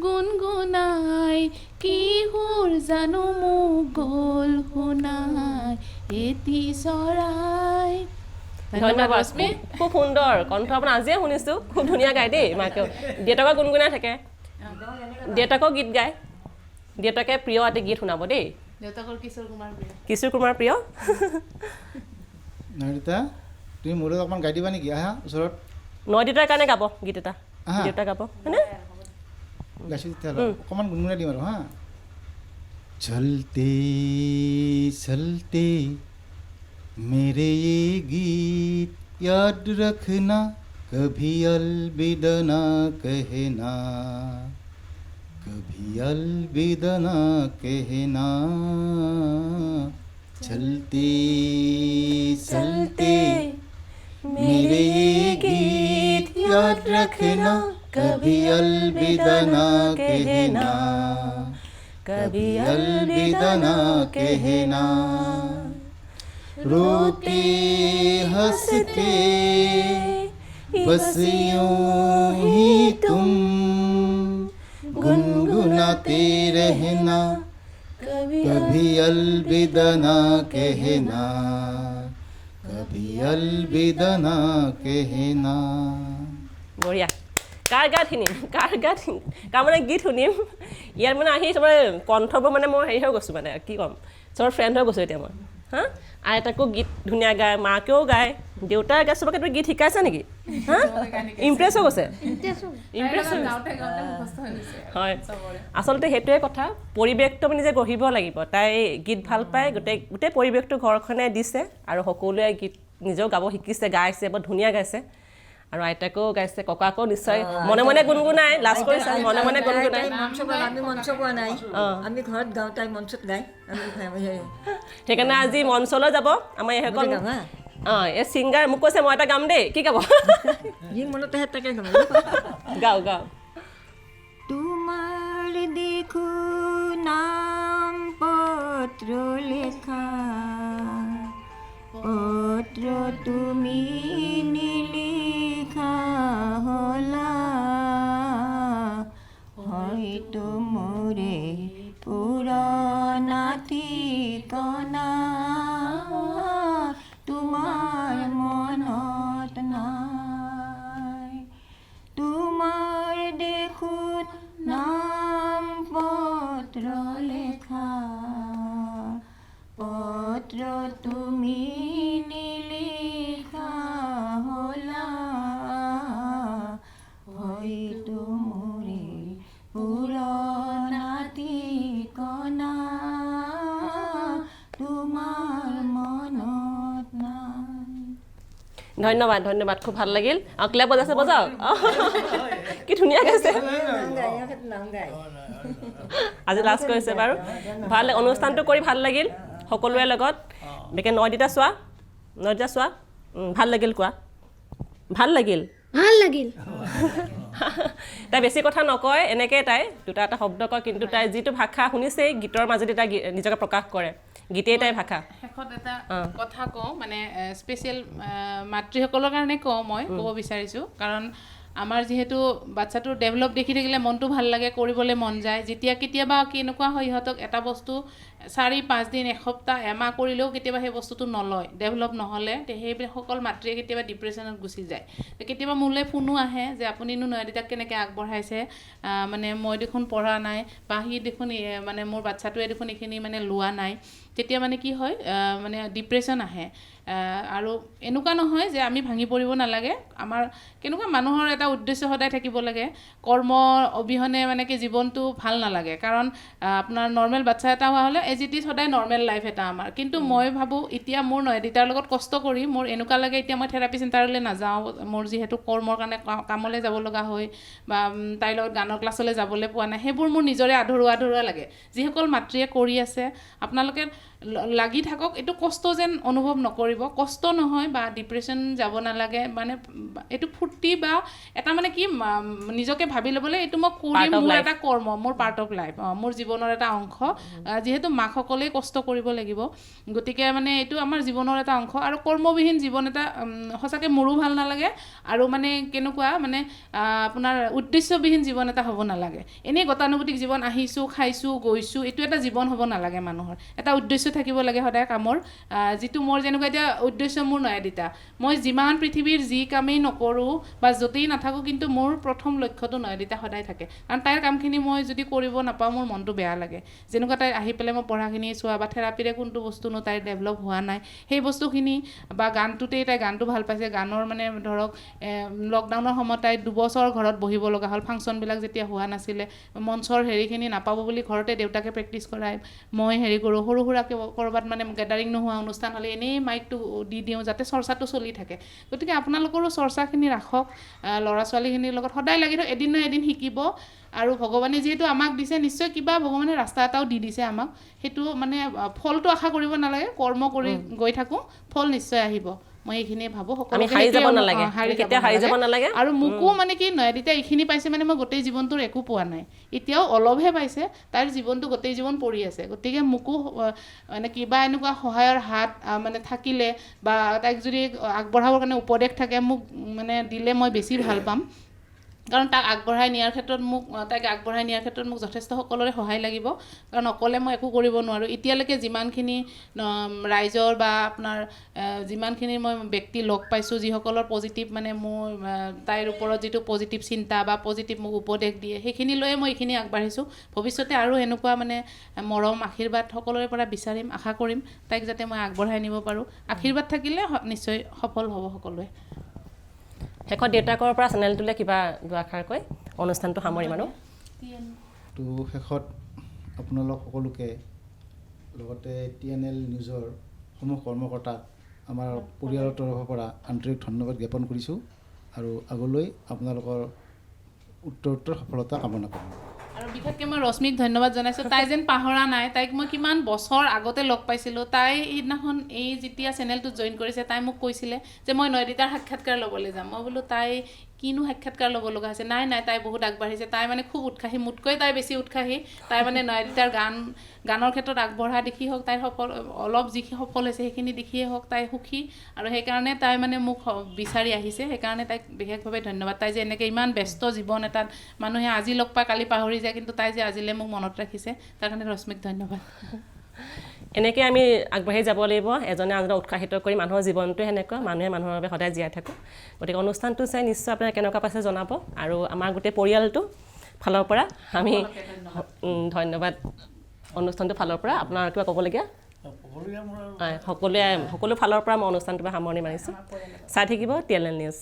গুণগুণাই কি সুৰ জানো মোক গ'ল শুনাই এটি চৰাই ধন্যবাদ খুব সুন্দৰ কণ্ঠ আপোনাৰ আজিয়ে শুনিছোঁ খুব ধুনীয়া গায় দেই মাকেও দেউতাকক গুণগুণাই থাকে দেউতাকক গীত গায় দেউতাকে প্ৰিয় এটি গীত শুনাব দেই দেউতাকৰ কিশোৰ কুমাৰ প্ৰিয় নয়দিতা তুমি মোলৈ অকণমান গাই দিবা নেকি আহা ওচৰত নয়দিতাৰ কাৰণে গাব গীত এটা দেউতা গাব হয়নে গাইছোঁ তেতিয়াহ'লে অকণমান গুণগুণাই দিম আৰু হা চলতে চলতে मेरे ये गीत याद रखना कभी अलविदा ना कहना कभी अलविदा ना कहना चलते चलते मेरे ये गीत याद रखना कभी अलविदा ना कहना कभी अलविदा ना कहना रोते हंसते बस यूं ही तुम गुनगुनाते रहना कभी अलविदा ना कहना कभी अलविदा ना कहना বঢ়িয়া কাৰ গাত শুনিম কাৰ মানে গীত শুনিম ইয়াত মানে আহি চবৰে কণ্ঠবোৰ মানে মই হেৰি হৈ গৈছোঁ মানে কি ক'ম চবৰ ফ্ৰেণ্ড হৈ গৈছোঁ এতিয়া মই হা আইতাকো গীত ধুনীয়া গায় মাকেও গায় দেউতাই গায় চবকে তুমি গীত শিকাইছা নেকি হা ইমপ্ৰেছ হৈ গৈছে হয় আচলতে সেইটোৱে কথা পৰিৱেশটো মানে যে গঢ়িব লাগিব তাই গীত ভাল পায় গোটেই পৰিৱেশটো ঘৰখনে দিছে আৰু সকলোৱে গীত নিজেও গাব শিকিছে গাইছে বৰ ধুনীয়া গাইছে আৰু আইতাকেও গাইছে ককাকো নিশ্চয় মনে মনে গুণগুণাই লাজ কৰিছে মনে মনে গুণগুণাই আমি মঞ্চ পোৱা নাই আমি ঘৰত গাওঁ তাই মঞ্চত গাই আমি সেইকাৰণে আজি মঞ্চলৈ যাব আমাৰ এইসকল গাম হা এই ছিংগাৰ মোক কৈছে মই এটা গাম দেই কি গাব যি মনতে তাকে গাম গাওঁ গাওঁ তোমার দেখো নাম পত্র লেখা পত্র তুমি নিলিখা হলা হয়তো মোরে পুরানা ঠিকনা তোমার মনত নাই তোমার দেখুন নাম পত্র লেখা পত্র তুমি নিলিখা হলা হয়তো মোরে পুরনা ঠিকনা তোমার মনত নাই ধন্যবাদ ধন্যবাদ খুব ভাল লাগিল আৰু ক্লেপ বজাইছে বজাওক কি ধুনীয়া গাইছে আজি লাষ্ট কৰিছে বাৰু ভাল অনুষ্ঠানটো কৰি ভাল লাগিল সকলোৰে লগত বেকে নয়দিতা চোৱা ভাল লাগিল কোৱা ভাল লাগিল ভাল লাগিল তাই বেছি কথা নকয় এনেকৈ তাই দুটা এটা শব্দ কয় কিন্তু তাই যিটো ভাষা শুনিছেই গীতৰ মাজেদি তাই নিজকে প্ৰকাশ কৰে গীতেই তাইৰ ভাষা শেষত এটা কথা কওঁ মানে স্পেচিয়েল মাতৃসকলৰ কাৰণে কওঁ মই ক'ব বিচাৰিছোঁ কাৰণ আমাৰ যিহেতু বাচ্ছাটোৰ ডেভেলপ দেখি থাকিলে মনটো ভাল লাগে কৰিবলৈ মন যায় যেতিয়া কেতিয়াবা কেনেকুৱা হয় ইহঁতক এটা বস্তু 4-5 দিন এসপ্তাহ এমাহ কৰিলেও কেতিয়াবা সেই বস্তুটো নলয় ডেভেলপ নহ'লে সেইসকল মাতৃয়ে কেতিয়াবা ডিপ্ৰেশ্যনত গুচি যায় কেতিয়াবা মোলৈ ফোনো আহে যে আপুনিনো নয়দিতাক কেনেকৈ আগবঢ়াইছে মানে মই দেখোন পঢ়া নাই বা সি দেখোন মানে মোৰ বাচ্ছাটোৱে দেখোন এইখিনি মানে লোৱা নাই তেতিয়া মানে কি হয় মানে ডিপ্ৰেশ্যন আহে আৰু এনেকুৱা নহয় যে আমি ভাঙি পৰিব নালাগে আমাৰ কেনেকুৱা মানুহৰ এটা উদ্দেশ্য সদায় থাকিব লাগে কৰ্ম অবিহনে মানে কি জীৱনটো ভাল নালাগে কাৰণ আপোনাৰ নৰ্মেল বাচ্ছা এটা হোৱা হ'লে এজ ইট ইজ সদায় নৰ্মেল লাইফ এটা আমাৰ কিন্তু মই ভাবোঁ এতিয়া মোৰ নয়দিতাৰ লগত কষ্ট কৰি মোৰ এনেকুৱা লাগে এতিয়া মই থেৰাপি চেণ্টাৰলৈ নাযাওঁ মোৰ যিহেতু কৰ্মৰ কাৰণে কামলৈ যাব লগা হয় বা তাইৰ লগত গানৰ ক্লাছলৈ যাবলৈ পোৱা নাই সেইবোৰ মোৰ নিজৰে আধৰুৱা লাগে যিসকল মাতৃয়ে কৰি আছে আপোনালোকে লাগি থাকক এইটো কষ্ট যেন অনুভৱ নকৰিব কষ্ট নহয় বা ডিপ্ৰেশ্যন যাব নালাগে মানে এইটো ফূৰ্তি বা এটা মানে কি নিজকে ভাবি ল'বলৈ এইটো মই কৰিম মোৰ এটা কৰ্ম মোৰ পাৰ্ট অফ লাইফ মোৰ জীৱনৰ এটা অংশ যিহেতু মাকসকলেই কষ্ট কৰিব লাগিব গতিকে মানে এইটো আমাৰ জীৱনৰ এটা অংশ আৰু কৰ্মবিহীন জীৱন এটা সঁচাকৈ মোৰো ভাল নালাগে আৰু মানে কেনেকুৱা মানে আপোনাৰ উদ্দেশ্যবিহীন জীৱন এটা হ'ব নালাগে এনেই গতানুগতিক জীৱন আহিছোঁ খাইছোঁ গৈছোঁ এইটো এটা জীৱন হ'ব নালাগে মানুহৰ এটা উদ্দেশ্য থাকিব লাগে সদায় কামৰ যিটো মোৰ যেনেকুৱা এতিয়া উদ্দেশ্য মোৰ নয়দিতা মই যিমান পৃথিৱীৰ যি কামেই নকৰোঁ বা য'তেই নাথাকোঁ কিন্তু মোৰ প্ৰথম লক্ষ্যটো নয়দিতা সদায় থাকে কাৰণ তাইৰ কামখিনি মই যদি কৰিব নাপাওঁ মোৰ মনটো বেয়া লাগে যেনেকুৱা তাই আহি পেলাই মই পঢ়াখিনি চোৱা বা থেৰাপিৰে কোনটো বস্তুনো তাইৰ ডেভেলপ হোৱা নাই সেই বস্তুখিনি বা গানটোতেই তাই গানটো ভাল পাইছে গানৰ মানে ধৰক লকডাউনৰ সময়ত তাই 2 বছৰ ঘৰত বহিব লগা হ'ল ফাংচনবিলাক যেতিয়া হোৱা নাছিলে মঞ্চৰ হেৰিখিনি নাপাব বুলি ঘৰতে দেউতাকে প্ৰেক্টিছ কৰাই মই হেৰি কৰোঁ সৰু সুৰাকৈ ক'ৰবাত মানে গেডাৰিং নোহোৱা অনুষ্ঠান হ'লে এনেই মাইকটো দি দিওঁ যাতে চৰ্চাটো চলি থাকে গতিকে আপোনালোকৰো চৰ্চাখিনি ৰাখক ল'ৰা ছোৱালীখিনিৰ লগত সদায় লাগি থাকক এদিন নহয় এদিন শিকিব আৰু ভগৱানে যিহেতু আমাক দিছে নিশ্চয় কিবা ভগৱানে ৰাস্তা এটাও দি দিছে আমাক সেইটো মানে ফলটো আশা কৰিব নালাগে কৰ্ম কৰি গৈ থাকোঁ ফল নিশ্চয় আহিব মই এইখিনিয়ে ভাবোঁ আমি হাৰি যাব নালাগে আৰু মোকো মানে কি নয়দিতা এইখিনি পাইছে মানে মই গোটেই জীৱনটোৰ একো পোৱা নাই এতিয়াও অলপহে পাইছে তাইৰ জীৱনটো গোটেই জীৱন পৰি আছে গতিকে মোকো মানে কিবা এনেকুৱা সহায়ৰ হাত মানে থাকিলে বা তাইক যদি আগবঢ়াবৰ কাৰণে উপদেশ থাকে মোক মানে দিলে মই বেছি ভাল পাম কাৰণ তাইক আগবঢ়াই নিয়াৰ ক্ষেত্ৰত মোক যথেষ্ট সকলোৰে সহায় লাগিব কাৰণ অকলে মই একো কৰিব নোৱাৰোঁ এতিয়ালৈকে যিমানখিনি ৰাইজৰ বা আপোনাৰ যিমানখিনি মই ব্যক্তি লগ পাইছোঁ যিসকলৰ পজিটিভ মানে মোৰ তাইৰ ওপৰত যিটো পজিটিভ চিন্তা বা পজিটিভ মোক উপদেশ দিয়ে সেইখিনি লৈয়ে মই এইখিনি আগবাঢ়িছোঁ ভৱিষ্যতে আৰু এনেকুৱা মানে মৰম আশীৰ্বাদ সকলোৰে পৰা বিচাৰিম আশা কৰিম তাইক যাতে মই আগবঢ়াই নিব পাৰোঁ আশীৰ্বাদ থাকিলে নিশ্চয় সফল হ'ব সকলোৱে শেষত দেউতাকৰ পৰা চেনেলটোলৈ কিবা দুআষাৰ কৈ অনুষ্ঠানটো সামৰি মানো তো শেষত আপোনালোক সকলোকে লগতে TNL নিউজৰ সমূহ কৰ্মকৰ্তাক আমাৰ পৰিয়ালৰ তৰফৰ পৰা আন্তৰিক ধন্যবাদ জ্ঞাপন কৰিছোঁ আৰু আগলৈ আপোনালোকৰ উত্তৰ সফলতা কামনা কৰিম আৰু বিশেষকৈ মই ৰশ্মিক ধন্যবাদ জনাইছোঁ তাই যেন পাহৰা নাই তাইক মই কিমান বছৰ আগতে লগ পাইছিলোঁ তাই সেইদিনাখন এই যেতিয়া চেনেলটোত জইন কৰিছে তাই মোক কৈছিলে যে মই নয়দিতাৰ সাক্ষাৎকাৰ ল'বলৈ যাম মই বোলো তাই কিনো সাক্ষাৎকাৰ ল'ব লগা হৈছে নাই তাই বহুত আগবাঢ়িছে তাই মানে খুব উৎসাহী মোতকৈ তাই বেছি উৎসাহী তাই মানে নয়দিতাৰ গানৰ ক্ষেত্ৰত আগবঢ়া দেখি হওক তাইৰ অলপ যিখিনি সফল হৈছে সেইখিনি দেখিয়ে হওক তাই সুখী আৰু সেইকাৰণে তাই মানে মোক বিচাৰি আহিছে সেইকাৰণে তাইক বিশেষভাৱে ধন্যবাদ তাই যে এনেকৈ ইমান ব্যস্ত জীৱন এটাত মানুহে আজি লগ পাই কালি পাহৰি যায় কিন্তু তাই যে আজিলৈ মোক মনত ৰাখিছে তাৰ কাৰণে ৰশ্মিক ধন্যবাদ এনেকৈ আমি আগবাঢ়ি যাব লাগিব এজনে আনজনক উৎসাহিত কৰি মানুহৰ জীৱনটো সেনেকুৱা মানুহে মানুহৰ বাবে সদায় জীয়াই থাকোঁ গতিকে অনুষ্ঠানটো চাই নিশ্চয় আপোনালোকে কেনেকুৱা পাইছে জনাব আৰু আমাৰ গোটেই পৰিয়ালটো ফালৰ পৰা আমি ধন্যবাদ অনুষ্ঠানটোৰ ফালৰ পৰা আপোনাৰ কিবা ক'বলগীয়া সকলো ফালৰ পৰা মই অনুষ্ঠানটো সামৰণি মাৰিছোঁ চাই থাকিব TNL নিউজ